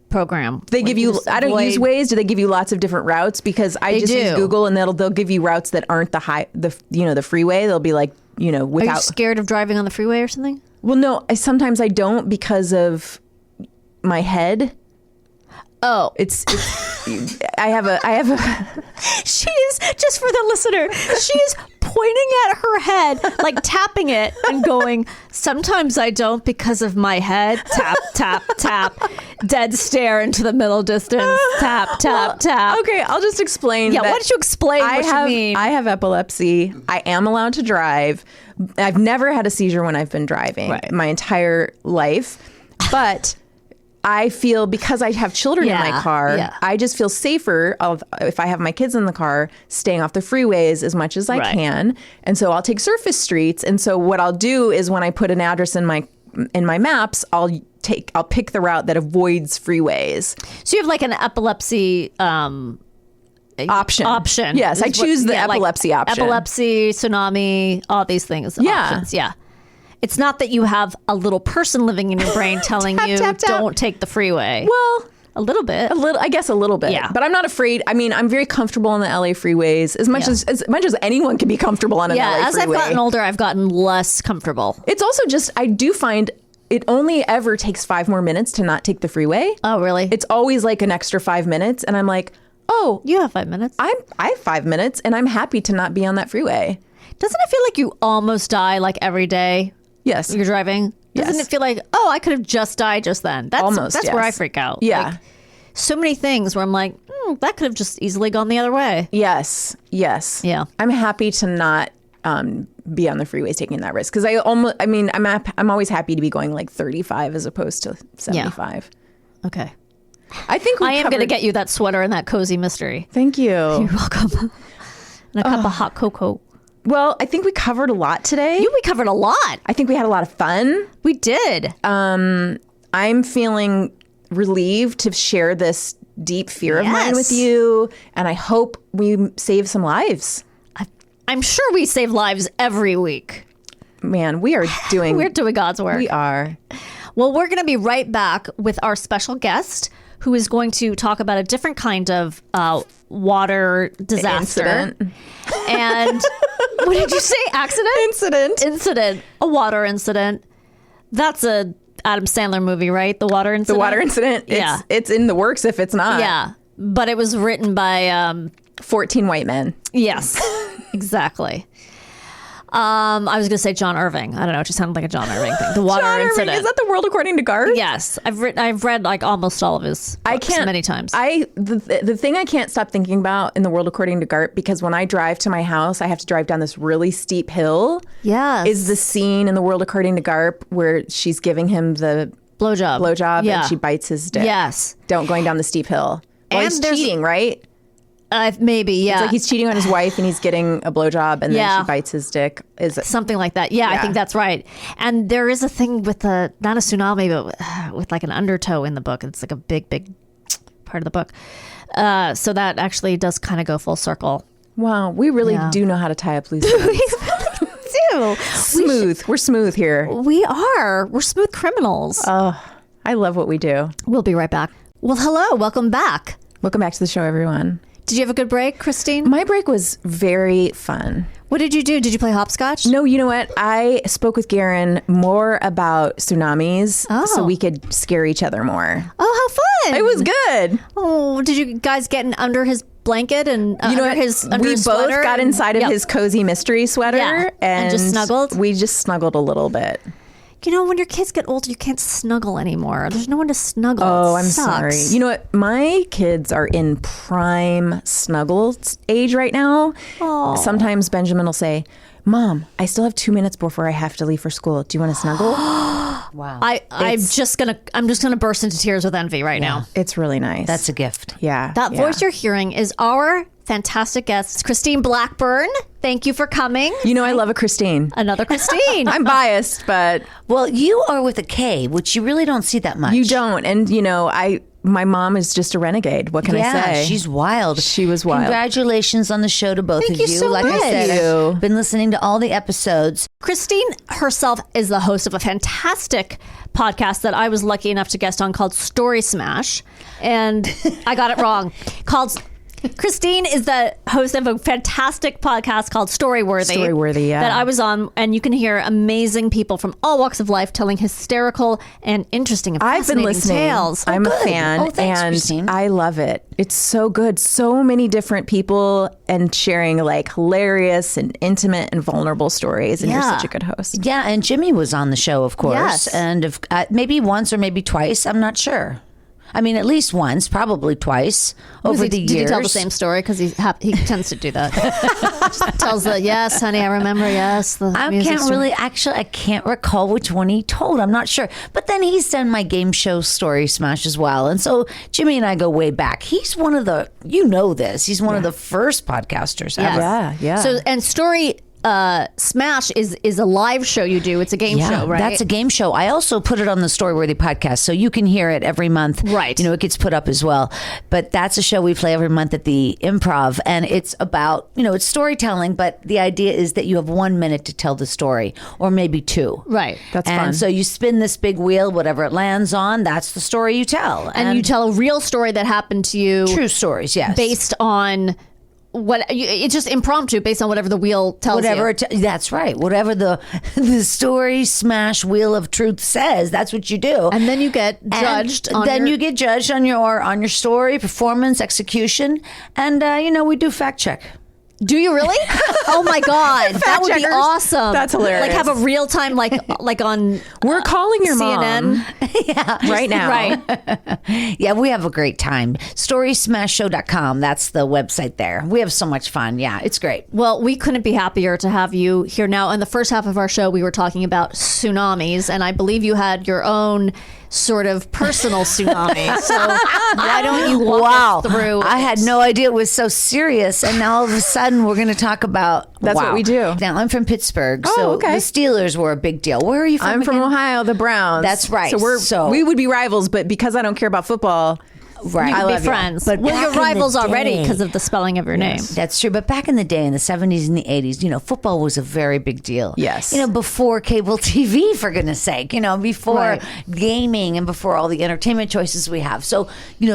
program. They give you, I don't use Waze. Do they give you lots of different routes? Because I just use Google, and they'll give you routes that aren't the freeway. They'll be like, without. Are you scared of driving on the freeway or something? Well, no, sometimes I don't, because of my head. Oh, it's I have a she is, just for the listener, she is pointing at her head, like tapping it and going, sometimes I don't because of my head. Tap, tap, tap. Dead stare into the middle distance. Tap, tap, tap. Okay, I'll just explain. Yeah, why don't you explain what you mean? I have epilepsy. I am allowed to drive. I've never had a seizure when I've been driving my entire life. But I feel, because I have children in my car, I just feel safer if I have my kids in the car, staying off the freeways as much as I can. And so I'll take surface streets. And so what I'll do is, when I put an address in my maps, I'll pick the route that avoids freeways. So you have like an epilepsy option. Yes, I choose the epilepsy option. Epilepsy, tsunami, all these things. Options. Yeah. It's not that you have a little person living in your brain telling you, don't take the freeway. Well, a little bit. I guess a little bit. Yeah. But I'm not afraid. I mean, I'm very comfortable on the LA freeways, as much as anyone can be comfortable on an LA freeway. As I've gotten older, I've gotten less comfortable. It's also just, I do find it only ever takes 5 more minutes to not take the freeway. Oh, really? It's always like an extra 5 minutes. And I'm like, oh, You have 5 minutes. I have 5 minutes and I'm happy to not be on that freeway. Doesn't it feel like you almost die like every day Yes. you're driving? Doesn't Yes. it feel like, oh, I could have just died just then? That's Almost, where I yes. freak out. Yeah. Like, so many things where I'm like, that could have just easily gone the other way. Yes. Yeah. I'm happy to not be on the freeways taking that risk. Because I'm always happy to be going like 35 as opposed to 75. Okay. I think I am going to get you that sweater and that cozy mystery. Thank you. You're welcome. And a cup of hot cocoa. Well, I think we covered a lot today. We covered a lot. I think we had a lot of fun. We did. I'm feeling relieved to share this deep fear of mine with you. And I hope we save some lives. I'm sure we save lives every week. Man, we are doing... We're doing God's work. We are. Well, we're going to be right back with our special guest who is going to talk about a different kind of water disaster. Incident. And what did you say? Accident? Incident. A water incident. That's a Adam Sandler movie, right? The water incident? The water incident. Yeah. It's in the works if it's not. Yeah. But it was written by... 14 white men. Yes, exactly. I was going to say John Irving. I don't know. It just sounded like a John Irving thing. The water John incident. Irving. Is that The World According to Garth? Yes, I've read like almost all of his books many times. The thing I can't stop thinking about in The World According to Garth, because when I drive to my house, I have to drive down this really steep hill. Yes. Is the scene in The World According to Garth where she's giving him the blowjob Yeah. and she bites his dick. Yes. Going down the steep hill. Well, And he's there's- cheating, right? Maybe, yeah. It's like he's cheating on his wife and he's getting a blowjob and then she bites his dick. Is it? Something like that. Yeah, I think that's right. And there is a thing with not a tsunami, but with like an undertow in the book. It's like a big, big part of the book. So that actually does kind of go full circle. Wow, we really do know how to tie up loose ends. Do. Smooth. We're smooth here. We are. We're smooth criminals. I love what we do. We'll be right back. Well, hello. Welcome back. Welcome back to the show, everyone. Did you have a good break, Christine? My break was very fun. What did you do? Did you play hopscotch? No, you know what? I spoke with Garen more about tsunamis so we could scare each other more. Oh, how fun. It was good. Oh, did you guys get under his blanket and under his we both sweater got inside of his cozy mystery sweater and just snuggled? We just snuggled a little bit. You know, when your kids get older, you can't snuggle anymore. There's no one to snuggle. Oh, It I'm sorry. sucks. You know what? My kids are in prime snuggle age right now. Sometimes Benjamin will say, Mom, I still have 2 minutes before I have to leave for school. Do you want to snuggle? Wow. I'm just gonna burst into tears with envy right now. It's really nice. That's a gift. Yeah. That voice you're hearing is our fantastic guest, Christine Blackburn. Thank you for coming. You know, I love a Christine. Another Christine. I'm biased, but Well, you are with a K, which you really don't see that much. you don't. And, you know, my mom is just a renegade. What can I say? She's wild. She was wild. Congratulations on the show to both of you so Like I much. said, Thank you. I've been listening to all the episodes. Christine herself is the host of a fantastic podcast that I was lucky enough to guest on called Story Smash. And I got it wrong. Christine is the host of a fantastic podcast called Storyworthy. Storyworthy, yeah. That I was on, and you can hear amazing people from all walks of life telling hysterical and interesting and I've been fascinating listening. tales. I'm a good. fan, Oh, thanks, and Christine. I love it. It's so good. So many different people and sharing like hilarious and intimate and vulnerable stories. And you're Yeah. such a good host. Yeah, and Jimmy was on the show, of course. Yes. And maybe once or maybe twice. I'm not sure. I mean, at least once, probably twice over the years. Did he tell the same story? Because he tends to do that. Just tells the, yes, honey, I remember, yes. I can't recall which one he told. I'm not sure. But then he's done my game show Story Smash as well. And so Jimmy and I go way back. He's one of the, he's one of the first podcasters ever. Yeah. So, and Story Smash is a live show you do. It's a game show, right? That's a game show. I also put it on the Storyworthy podcast, so you can hear it every month. Right. You know, it gets put up as well. But that's a show we play every month at the Improv, and it's about, it's storytelling, but the idea is that you have 1 minute to tell the story, or maybe 2. Right. That's and fun. so you spin this big wheel, whatever it lands on, that's the story you tell. And you tell a real story that happened to you. True stories, yes. Based on it's just impromptu based on whatever the wheel tells you. That's right. Whatever the story smash wheel of truth says, that's what you do. And then you get judged. You get judged on your story, performance, execution, and we do fact check. Do you really? Oh my God, that would be awesome. That's hilarious. Like have a real time, like on. We're calling your CNN. Mom. Right now. Right. Yeah, we have a great time. StorySmashShow.com. That's the website there. We have so much fun. Yeah, it's great. Well, we couldn't be happier to have you here now. In the first half of our show, we were talking about tsunamis, and I believe you had your own sort of personal tsunami. So why don't you walk us through? I had no idea it was so serious, and now all of a sudden we're going to talk about. That's what we do. Now I'm from Pittsburgh, Oh, so okay. the Steelers were a big deal. Where are you from? I'm from again? Ohio, the Browns. That's right. So we would be rivals, but because I don't care about football, Right. You I could love be you. friends. But Well, back you're in the rivals already day- because of the spelling of your name. That's true. But back in the day, in the 70s and the 80s, football was a very big deal. Yes. Before cable TV, for goodness sake, before Right. gaming and before all the entertainment choices we have. So,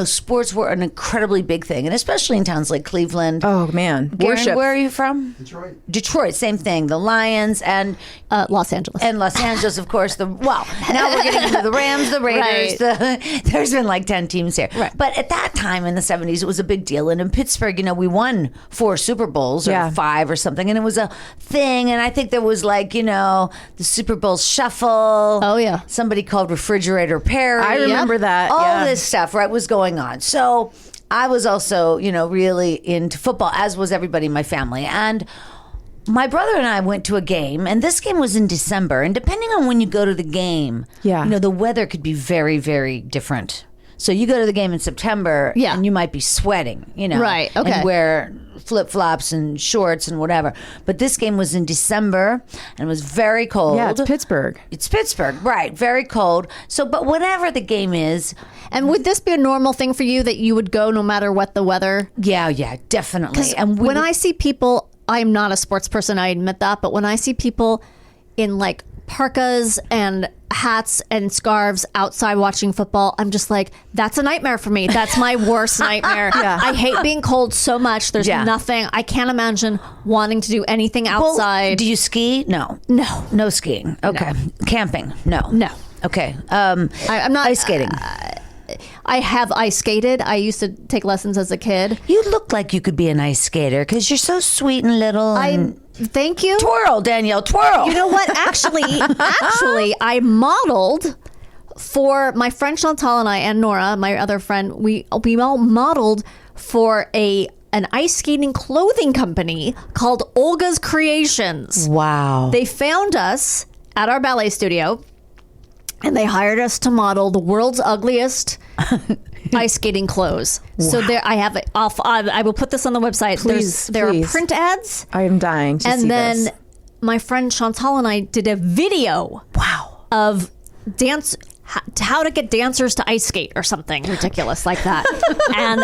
sports were an incredibly big thing, and especially in towns like Cleveland. oh man, Garen, worship. where are you from? Detroit. Detroit, same thing. The Lions and Los Angeles. Los Angeles, of course. Now we're getting into the Rams, the Raiders. There's been like 10 teams here. Right. But at that time in the 70s, it was a big deal. And in Pittsburgh, we won 4 Super Bowls or 5 or something. And it was a thing. And I think there was the Super Bowl shuffle. Oh, yeah. Somebody called Refrigerator Perry. I remember that. All yeah. this stuff, right, was going on. So I was also, really into football, as was everybody in my family. And my brother and I went to a game, and this game was in December. And depending on when you go to the game, the weather could be very, very different. So you go to the game in September, and you might be sweating, Right, okay. and wear flip-flops and shorts and whatever. But this game was in December, and it was very cold. Yeah, it's Pittsburgh. It's Pittsburgh, right? Very cold. So, but whatever the game is, And would this be a normal thing for you that you would go no matter what the weather? yeah, definitely. And When I see people, I'm not a sports person, I admit that, but when I see people in like parkas and hats and scarves outside watching football, I'm just like, that's a nightmare for me. That's my worst nightmare. I hate being cold so much. There's nothing. I can't imagine wanting to do anything outside. Well, do you ski? No. No skiing. Okay. Camping? No. Okay. I'm not ice skating. I have ice skated. I used to take lessons as a kid. You look like you could be an ice skater because you're so sweet and little. Thank you. Twirl, Danielle, twirl. You know what? Actually, I modeled for my friend Chantal and I, and Nora, my other friend. We all modeled for an ice skating clothing company called Olga's Creations. Wow. They found us at our ballet studio, and they hired us to model the world's ugliest ice skating clothes. Wow. So there, I have. I will put this on the website. Please, there are print ads. I am dying to see this. And then my friend Chantal and I did a video. Wow. Of how to get dancers to ice skate or something ridiculous like that. And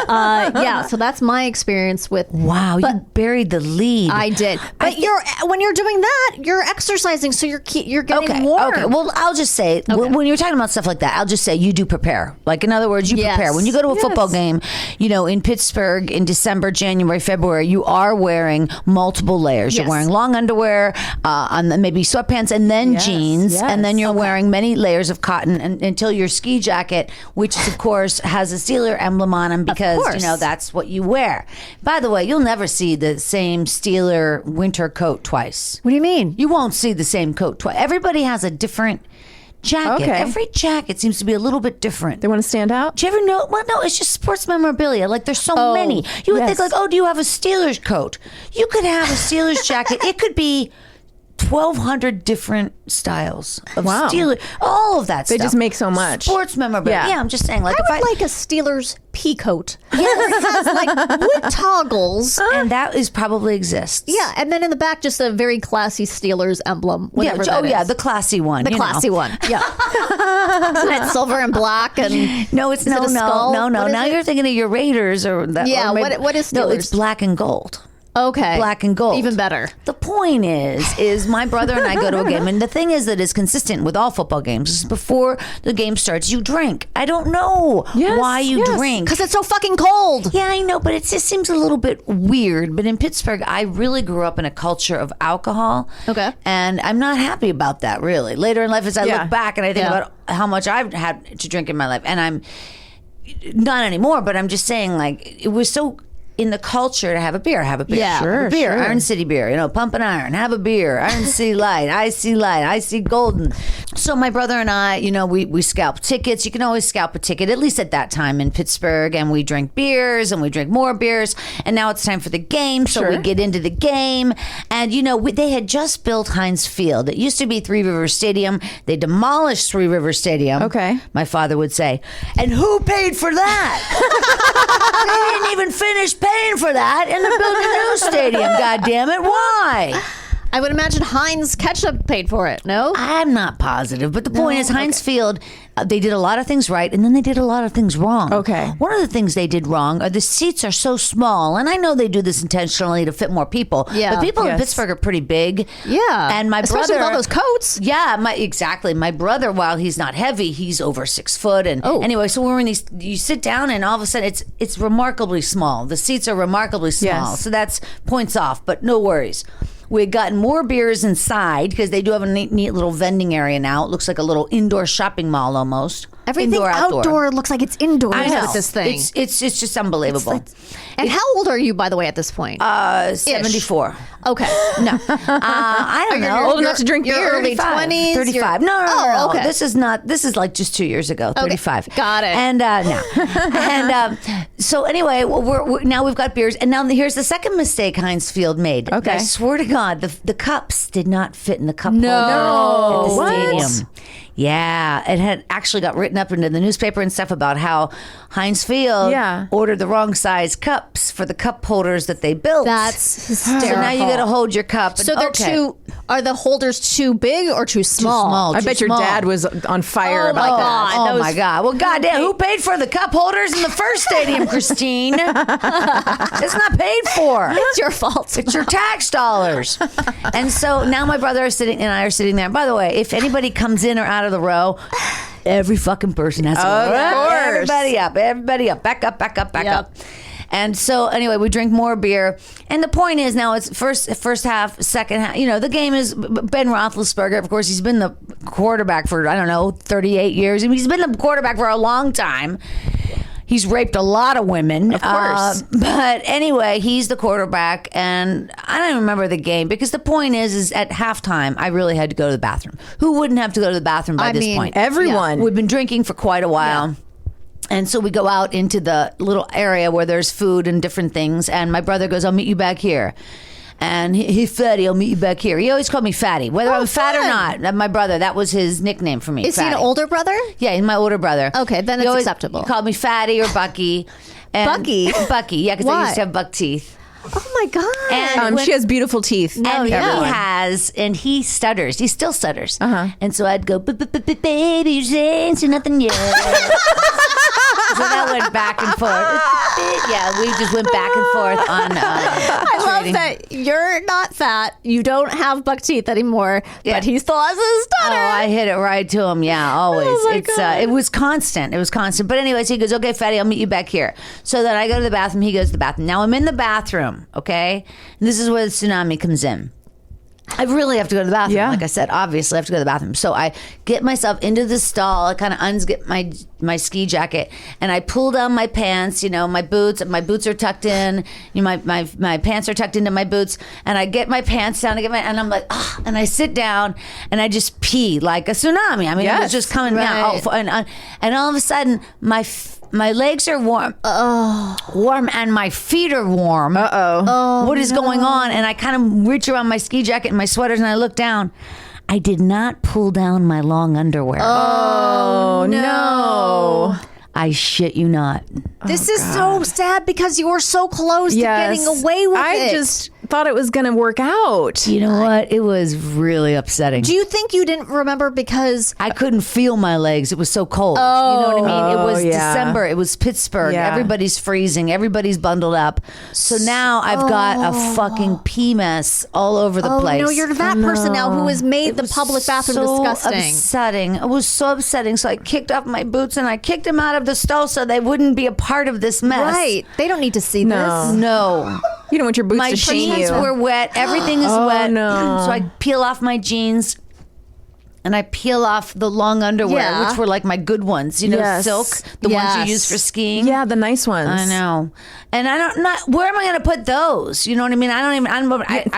so that's my experience with. Wow, you buried the lead. I did. But when you're doing that, you're exercising, so you're getting warm. Okay. Well, I'll just say when you're talking about stuff like that, I'll just say you do prepare. Like in other words, you prepare. When you go to a football game, in Pittsburgh in December, January, February, you are wearing multiple layers. You're wearing long underwear, maybe sweatpants, and then jeans, and then you're wearing many layers of cotton until your ski jacket, which of course has a Steeler emblem on them because that's what you wear. By the way, you'll never see the same Steeler winter coat twice. What do you mean? You won't see the same coat twice. Everybody has a different jacket. Okay. Every jacket seems to be a little bit different. They want to stand out? Do you ever know? Well, no, it's just sports memorabilia. Like there's so many. You would think do you have a Steelers coat? You could have a Steelers jacket. It could be 1,200 different styles of Steelers. All of that stuff. They just make so much. Sports memorabilia. Yeah, I'm just saying. Like I would like a Steelers pea coat. Yeah, it has like wood toggles. And that is probably exists. Yeah, and then in the back, just a very classy Steelers emblem. The classy one. The classy one. Yeah. Isn't it silver and black? And no, it's no. Now you're thinking of your Raiders or that. Yeah. Or maybe, what is Steelers? No, it's black and gold. Okay. Black and gold. Even better. The point is my brother and I go to a game, and the thing is that is consistent with all football games. Is before the game starts, you drink. I don't know why you drink. Because it's so fucking cold. Yeah, I know, but it just seems a little bit weird. But in Pittsburgh, I really grew up in a culture of alcohol. Okay. And I'm not happy about that, really. Later in life, as I look back and I think about how much I've had to drink in my life, and I'm not anymore, but I'm just saying, like, it was so in the culture to have a beer, have a beer. Yeah, have a beer, sure. Iron City beer, Pump and Iron, have a beer, Iron City Light, I see Golden. So my brother and I, we scalp tickets. You can always scalp a ticket, at least at that time in Pittsburgh, and we drink beers and we drink more beers. And now it's time for the game, so we get into the game. And they had just built Heinz Field. It used to be Three Rivers Stadium. They demolished Three Rivers Stadium. Okay, my father would say, and who paid for that? They didn't even finish paying for that, and they're building a new stadium. God damn it! Why? I would imagine Heinz Ketchup paid for it. No, I'm not positive, but the point is, Heinz Field, they did a lot of things right, and then they did a lot of things wrong. Okay. One of the things they did wrong are the seats are so small, and I know they do this intentionally to fit more people. Yeah. But people in Pittsburgh are pretty big. Yeah. And my especially brother, with all those coats. Yeah, exactly. My brother, while he's not heavy, he's over 6 foot. And anyway, so when we're in these, you sit down, and all of a sudden it's remarkably small. The seats are remarkably small, so that's points off. But no worries. We had gotten more beers inside because they do have a neat little vending area now. It looks like a little indoor shopping mall almost. Everything indoor, outdoor looks like it's indoors I know. with this thing. It's just unbelievable. And how old are you, by the way, at this point? 74. Okay. No, I don't know. Old enough to drink your beer. early 20s. 35. No. Okay. This is like just 2 years ago. 35. Got it. And no. And so anyway, we're now we've got beers, and now here's the second mistake Heinz Field made. Okay. I swear to God, the cups did not fit in the cup holder No. at the What? stadium. Yeah, it had actually got written up into the newspaper and stuff about how Heinz Field ordered the wrong size cups for the cup holders that they built. That's hysterical. So now you got to hold your cup. So they're are the holders too big or too small? I bet your dad was on fire about that. Oh my God. Well, goddamn, who paid for the cup holders in the first stadium, Christine? It's not paid for. It's your fault. It's your tax dollars. And so now my brother and I are sitting there. By the way, if anybody comes in or out of the row, every fucking person has to go. Everybody up. Back up. And so anyway, we drink more beer. And the point is now it's first half, second half. The game is Ben Roethlisberger. Of course, he's been the quarterback for, 38 years. I mean, he's been the quarterback for a long time. He's raped a lot of women. Of course. But anyway, he's the quarterback, and I don't remember the game because the point is at halftime, I really had to go to the bathroom. Who wouldn't have to go to the bathroom by this point? Everyone. We've been drinking for quite a while. Yeah. And so we go out into the little area where there's food and different things, and my brother goes, I'll meet you back here. And he Fatty, I'll meet you back here. He always called me Fatty, whether I'm fat or not. My brother, that was his nickname for me. Is Fatty. he an older brother? Yeah, he's my older brother. Okay, then it's acceptable. He called me Fatty or Bucky. Bucky? Bucky, yeah, because I used to have buck teeth. Oh my God. And she has beautiful teeth. And he stutters. He still stutters. And so I'd go, baby, you ain't seen nothing yet. So that went back and forth. Yeah, we just went back and forth on I love that you're not fat. You don't have buck teeth anymore, but he still has a stutter. Oh, I hit it right to him. Yeah, always. It was constant. But anyways, he goes, okay, Fatty, I'll meet you back here. So then I go to the bathroom. He goes to the bathroom. Now I'm in the bathroom, okay? And this is where the tsunami comes in. I really have to go to the bathroom. Yeah. Like I said, obviously I have to go to the bathroom. So I get myself into the stall. I kind of unzip my ski jacket, and I pull down my pants. My boots. My boots are tucked in. My pants are tucked into my boots, and I get my pants down and I'm like, and I sit down and I just pee like a tsunami. I mean, it was just coming down, and all of a sudden my legs are warm. Warm, and my feet are warm. What is going on? And I kind of reach around my ski jacket and my sweaters, and I look down. I did not pull down my long underwear. Oh, no. I shit you not. This is so sad because you were so close to getting away with it. I just thought it was going to work out. You know what? It was really upsetting. Do you think you didn't remember because I couldn't feel my legs. It was so cold. You know what I mean? It was December. It was Pittsburgh. Yeah. Everybody's freezing. Everybody's bundled up. So now I've got a fucking pee mess all over the place. no, you're that person now who has made the was public bathroom so disgusting. upsetting. It was so upsetting. So I kicked off my boots and I kicked them out of the stall so they wouldn't be a part of this mess. Right. They don't need to see No. this. No. You don't want your boots My to shame jeans you. were wet. Everything is wet. no. So I peel off my jeans and I peel off the long underwear, Yeah. which were like my good ones, you know, Yes. silk, the ones you Yes. use for skiing. Yeah, the nice ones. I know. And I don't not where am I going to put those? You know what I mean?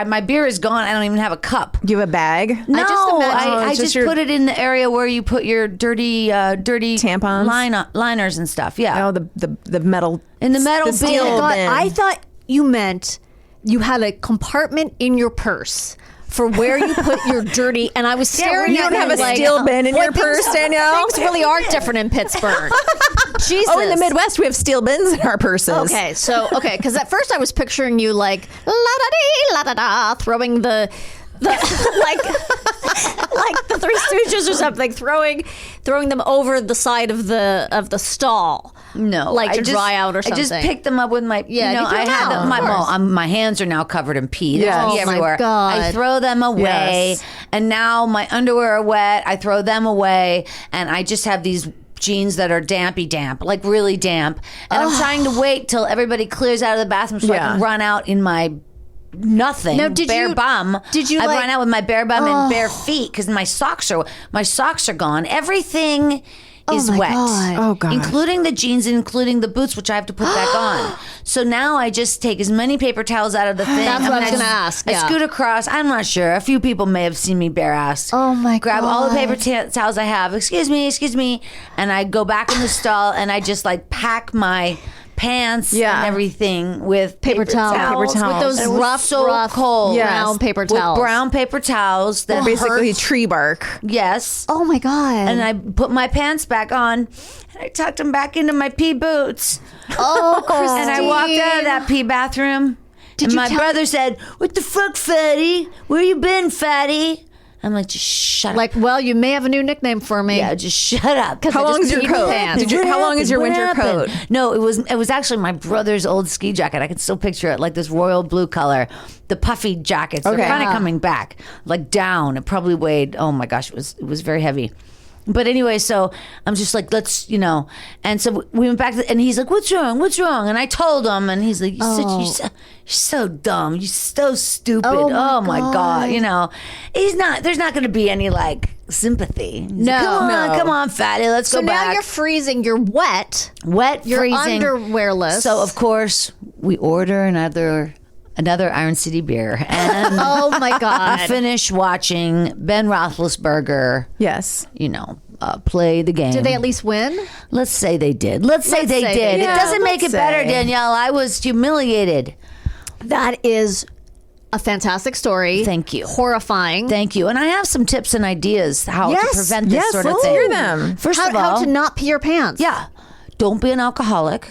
My beer is gone. I don't even have a cup. Do you have a bag? No, it's I just just your- put it in the area where you put your dirty Tampons? liners and stuff. Yeah. Oh, the metal. In the metal the bin. steel God, bin. I thought you meant you had a compartment in your purse for where you put your dirty, and I was staring you at don't have you a like, steel bin in "Boy, your purse, Danielle." Things really are different in Pittsburgh. Jesus. Oh, in the Midwest, we have steel bins in our purses. Okay, because at first I was picturing you like la da dee la da da, throwing the like the Three Stooges or something, throwing them over the side of the stall. No, like to dry out or something. I just picked them up with my. Yeah, you know, you threw I them had out, them, of course. my hands are now covered in pee. There's Yes. pee Oh, my everywhere. God. I throw them away, Yes. and now my underwear are wet. I throw them away, and I just have these jeans that are dampy damp, like really damp. And I'm trying to wait till everybody clears out of the bathroom so I Yeah. can run out in my. Nothing. Now, did bare you- bum. did you, I like- run out with my bare bum and bare feet because my socks are gone. Everything is my wet. God. Oh, God. Including the jeans and including the boots, which I have to put back on. So now I just take as many paper towels out of the thing. That's what I was just- gonna ask, I yeah. scoot across. I'm not sure. A few people may have seen me bare ass. Oh, my Grab all the God. paper towels I have. Excuse me. And I go back in the stall and I just like pack my pants Yeah. and everything with Paper towels. Paper towels. With those And it was rough, so cold. Yes. brown paper With towels. brown paper towels that Basically, hurt. tree bark. Yes. Oh my God. And I put my pants back on and I tucked them back into my pee boots. oh, Christine. And I walked out of that pee bathroom. And you my tell- brother said, "What the fuck, fatty? Where you been, fatty?" I'm like, just shut up. Like, well, you may have a new nickname for me. Yeah, just shut up. How long is your coat? How long is your What winter happened? coat? No, it was actually my brother's old ski jacket. I can still picture it, like this royal blue color. The puffy jackets. Okay. They're kind of coming back, like down. It probably weighed. Oh my gosh, it was very heavy. But anyway, so I'm just like, let's, you know. And so we went back, and he's like, what's wrong? And I told him, and he's like, you're so dumb. You're so stupid. Oh my God. You know, there's not going to be any like sympathy. He's like, come on, fatty, let's So go now back. you're freezing. You're wet. Wet, You're freezing. underwearless. So of course we order another Iron City beer, and Oh my God. I finish watching Ben Roethlisberger. Yes. You know, play the game. Did they at least win? Let's say they did. Let's say they say did. they It did. doesn't make it let's better, say. Danielle. I was humiliated. That is a fantastic story. Thank you. Horrifying. Thank you. And I have some tips and ideas how Yes. to prevent this Yes, sort of let's thing. hear them. First of all, how to not pee your pants. yeah, don't be an alcoholic.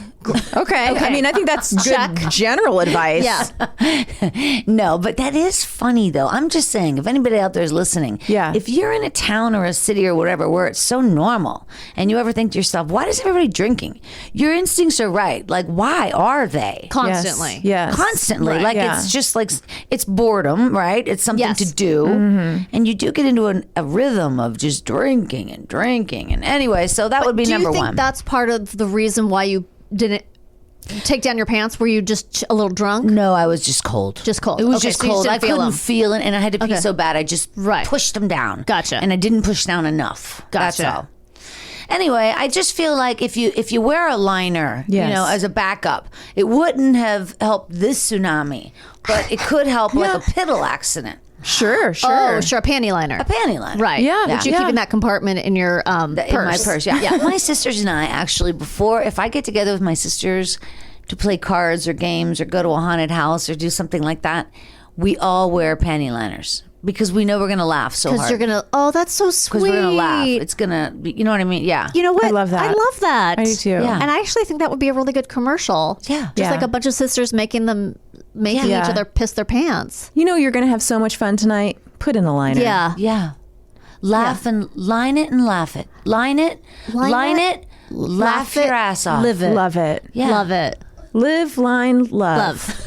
Okay. I mean, I think that's good general advice. Yeah. No, but that is funny though. I'm just saying, if anybody out there is listening, Yeah. if you're in a town or a city or whatever where it's so normal and you ever think to yourself, why is everybody drinking? Your instincts are right. Like, why are they? Constantly. Yes. Constantly. Right. Like, Yeah. it's just like, it's boredom, right? It's something Yes. to do. And you do get into a rhythm of just drinking. And anyway, so that would be Do number you think one. that's part of the reason why you didn't take down your pants? Were you just a little drunk? No, I was just cold. Just cold. It was Okay, just so you cold. just I didn't feel couldn't them. feel it, and I had to pee Okay. so bad. I just Right. pushed them down. Gotcha. And I didn't push down enough. That's Gotcha. all. Anyway, I just feel like if you wear a liner, Yes. you know, as a backup, it wouldn't have helped this tsunami, but it could help like a piddle accident, Sure. Oh, sure. A panty liner. a panty liner. Right. Yeah. That you Yeah. keep in that compartment in your purse. In my purse, yeah. My sisters and I actually, if I get together with my sisters to play cards or games or go to a haunted house or do something like that, we all wear panty liners because we know we're going to laugh so hard. Because you're going to, oh, that's so sweet. Because we're going to laugh. It's going to, you know what I mean? Yeah. You know what? I love that. I love that. I do too. Yeah. And I actually think that would be a really good commercial. Yeah. Just Yeah. like a bunch of sisters making them making Yeah. each other piss their pants. You know you're going to have so much fun tonight. Put in a liner. Yeah. Yeah. Laugh and line it and laugh it. Line it, line it, laugh your ass off. Live it. Love it. Yeah. Love it. Live, line, love. Love.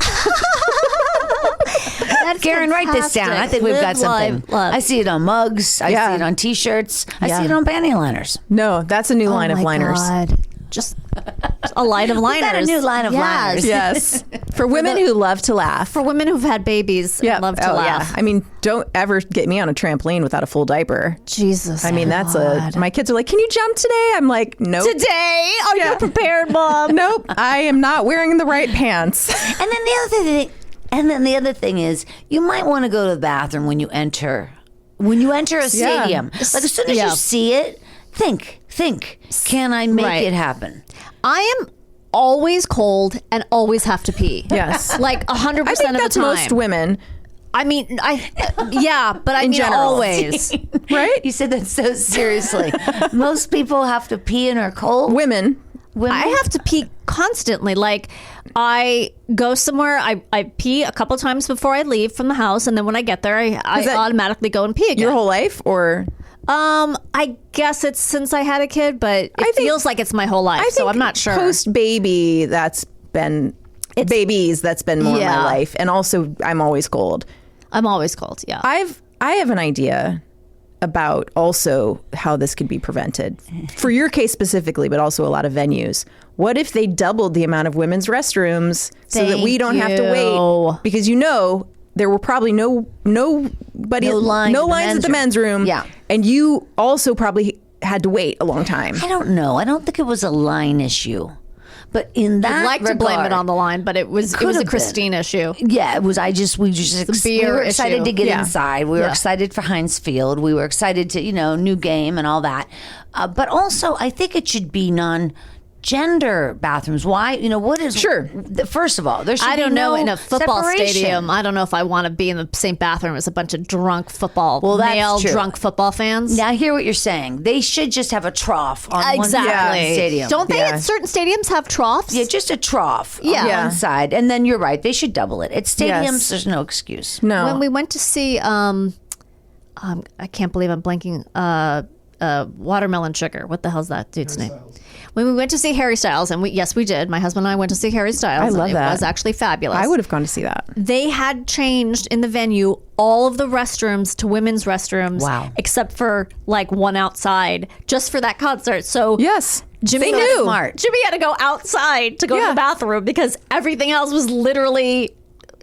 That's Karen, write this down. I think we've got something. Love. I see it on mugs. I see it on T-shirts. I see it on panty liners. No, that's a new line of my liners. God. Just a line of liners. Is that a new line of liners? Yes. For women who love to laugh. For women who've had babies and love to laugh. Yeah. I mean, don't ever get me on a trampoline without a full diaper. Jesus. I mean, that's my kids are like, can you jump today? I'm like, nope. Today? Are you prepared, Mom? Nope. I am not wearing the right pants. And then the other thing is, you might want to go to the bathroom when you enter a stadium. Like as soon as you see it, think, can I make it happen? I am always cold and always have to pee. Yes. Like 100% I think of the that's time. most women, I mean, but I mean general. always. right? You said that so seriously. Most people have to pee and are cold. Women. I have to pee constantly. Like I go somewhere, I pee a couple times before I leave from the house, and then when I get there, I automatically go and pee again. Your whole life, or I guess it's since I had a kid, but it feels like it's my whole life. So I'm not sure. Post baby, that's been more of my life, and also I'm always cold. I'm always cold. Yeah. I have an idea about also how this could be prevented for your case specifically, but also a lot of venues. What if they doubled the amount of women's restrooms so that we don't have to wait? Because there were probably no lines at the men's room. Yeah. And you also probably had to wait a long time. I don't know. I don't think it was a line issue. But in that I'd like to blame it on the line, but it was a Christine issue. Yeah, it was. We were excited issue. to get inside. We were excited for Heinz Field. We were excited to new game and all that. But also, I think it should be non-gender bathrooms. Why? What is First of all, there should I don't be know no in a football separation. stadium. I don't know if I want to be in the same bathroom as a bunch of drunk football, that's male true. drunk football fans. Now, I hear what you're saying. They should just have a trough on one side of the stadium. Don't they at certain stadiums have troughs? Yeah, just a trough on one side. And then you're right. They should double it. At stadiums, there's no excuse. No. When we went to see, I can't believe I'm blanking, Watermelon Sugar. What the hell's that dude's name? When we went to see Harry Styles, and we did. My husband and I went to see Harry Styles. I love and that. It was actually fabulous. I would have gone to see that. They had changed in the venue all of the restrooms to women's restrooms. Wow. Except for like one outside, just for that concert. So Yes. Jimmy They had, knew. Smart. Jimmy had to go outside to go to the bathroom because everything else was literally,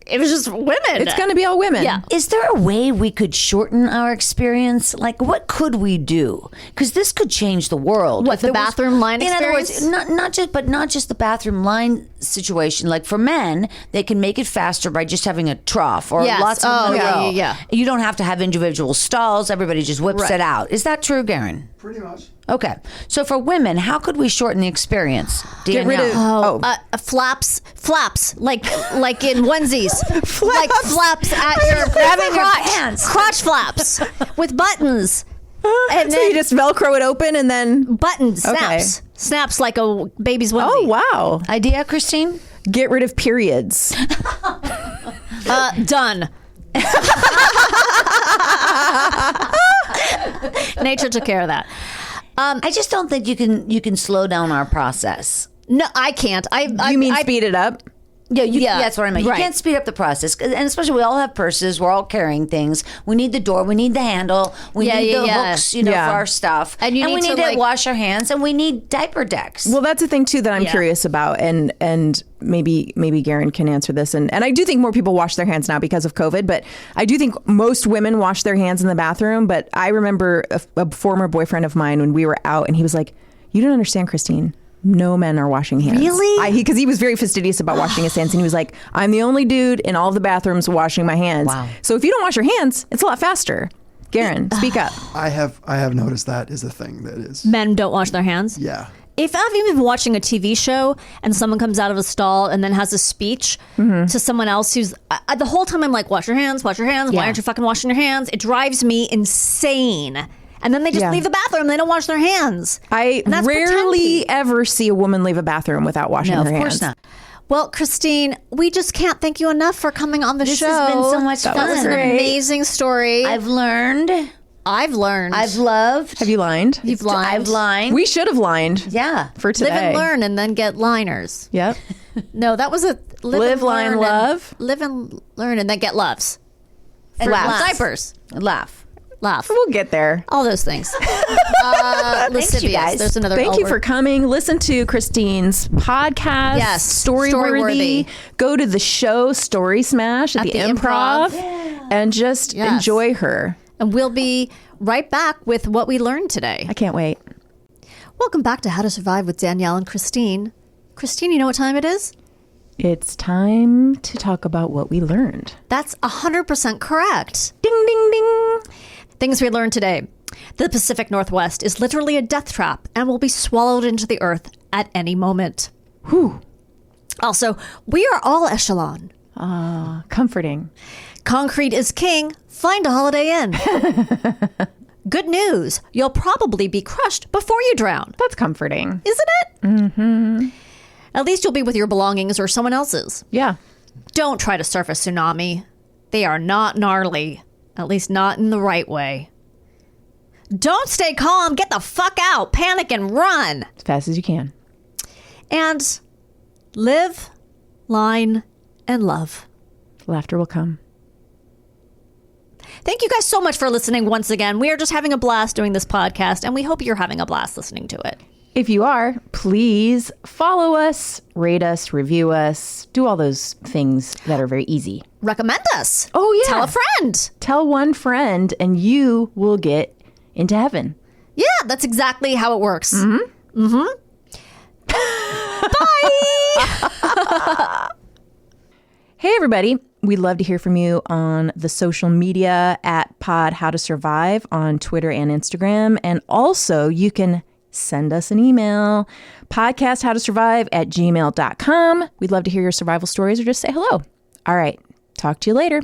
it was just women. It's going to be all women. Yeah. Is there a way we could shorten our experience? Like, what could we do? Because this could change the world. What, If the there bathroom line In other experience? words, not just the bathroom line situation. Like for men, they can make it faster by just having a trough or Yes. lots of Oh, them in a yeah, row. yeah. You don't have to have individual stalls. Everybody just whips it out. Is that true, Garen? Pretty much. Okay. So for women, how could we shorten the experience? Get rid of flaps, like in onesies, like flaps at your grabbing your crotch, crotch flaps with buttons, and So then you just Velcro it open and then buttons, snaps like a baby's onesie. Oh wow. Idea, Christine? Get rid of periods. Done. Nature took care of that. I just don't think you can slow down our process. No, I can't. You mean speed it up? Yeah, that's what I meant. right. You can't speed up the process, and especially we all have purses. We're all carrying things. We need the door. We need the handle. We need the hooks, for our stuff. And we need to wash our hands. And we need diaper decks. Well, that's the thing too that I'm curious about, and maybe Garen can answer this. And I do think more people wash their hands now because of COVID, but I do think most women wash their hands in the bathroom. But I remember a former boyfriend of mine when we were out, and he was like, "You don't understand, Christine. No men are washing hands." Really? Because he was very fastidious about washing his hands, and he was like, "I'm the only dude in all of the bathrooms washing my hands." Wow. So if you don't wash your hands, it's a lot faster. Garen, speak up. I have noticed that is a thing that is. Men don't wash their hands. Yeah. If I've even been watching a TV show and someone comes out of a stall and then has a speech to someone else who's the whole time I'm like, wash your hands. Why aren't you fucking washing your hands? It drives me insane. And then they just leave the bathroom. They don't wash their hands. I And that's rarely pretending. ever see a woman leave a bathroom without washing no, her of hands. course not. Well, Christine, we just can't thank you enough for coming on the This show. has been so much That fun. was an amazing story. I've learned. I've learned. I've loved. Have you lined? You've lined. I've lined. We should have lined Yeah. for today. Live and learn and then get liners. Yep. No, that was a Live, and line, learn love. Live and learn and then get loves. And Laugh. laugh. Diapers. Laugh. Laugh. We'll get there. All those things. Thanks, you guys. There's another Thank L you word. for coming. Listen to Christine's podcast. Yes, Storyworthy. Storyworthy. Go to the show Story Smash at the Improv. And just Yes. enjoy her. And we'll be right back with what we learned today. I can't wait. Welcome back to How to Survive with Danielle and Kristine. Christine, you know what time it is? It's time to talk about what we learned. That's 100% correct. Ding, ding, ding. Things we learned today. The Pacific Northwest is literally a death trap and will be swallowed into the earth at any moment. Whew. Also, we are all echelon. Comforting. Concrete is king. Find a Holiday Inn. Good news. You'll probably be crushed before you drown. That's comforting. Isn't it? Mm-hmm. At least you'll be with your belongings or someone else's. Yeah. Don't try to surf a tsunami. They are not gnarly. At least not in the right way. Don't stay calm. Get the fuck out. Panic and run. As fast as you can. And live, line, and love. Laughter will come. Thank you guys so much for listening once again. We are just having a blast doing this podcast, and we hope you're having a blast listening to it. If you are, please follow us, rate us, review us, do all those things that are very easy. Recommend us. Oh, yeah. Tell a friend. Tell one friend and you will get into heaven. Yeah, that's exactly how it works. Hey, everybody. We'd love to hear from you on the social media at Pod How to Survive on Twitter and Instagram. And also, you can send us an email, podcasthowtosurvive@gmail.com. We'd love to hear your survival stories or just say hello. All right. Talk to you later.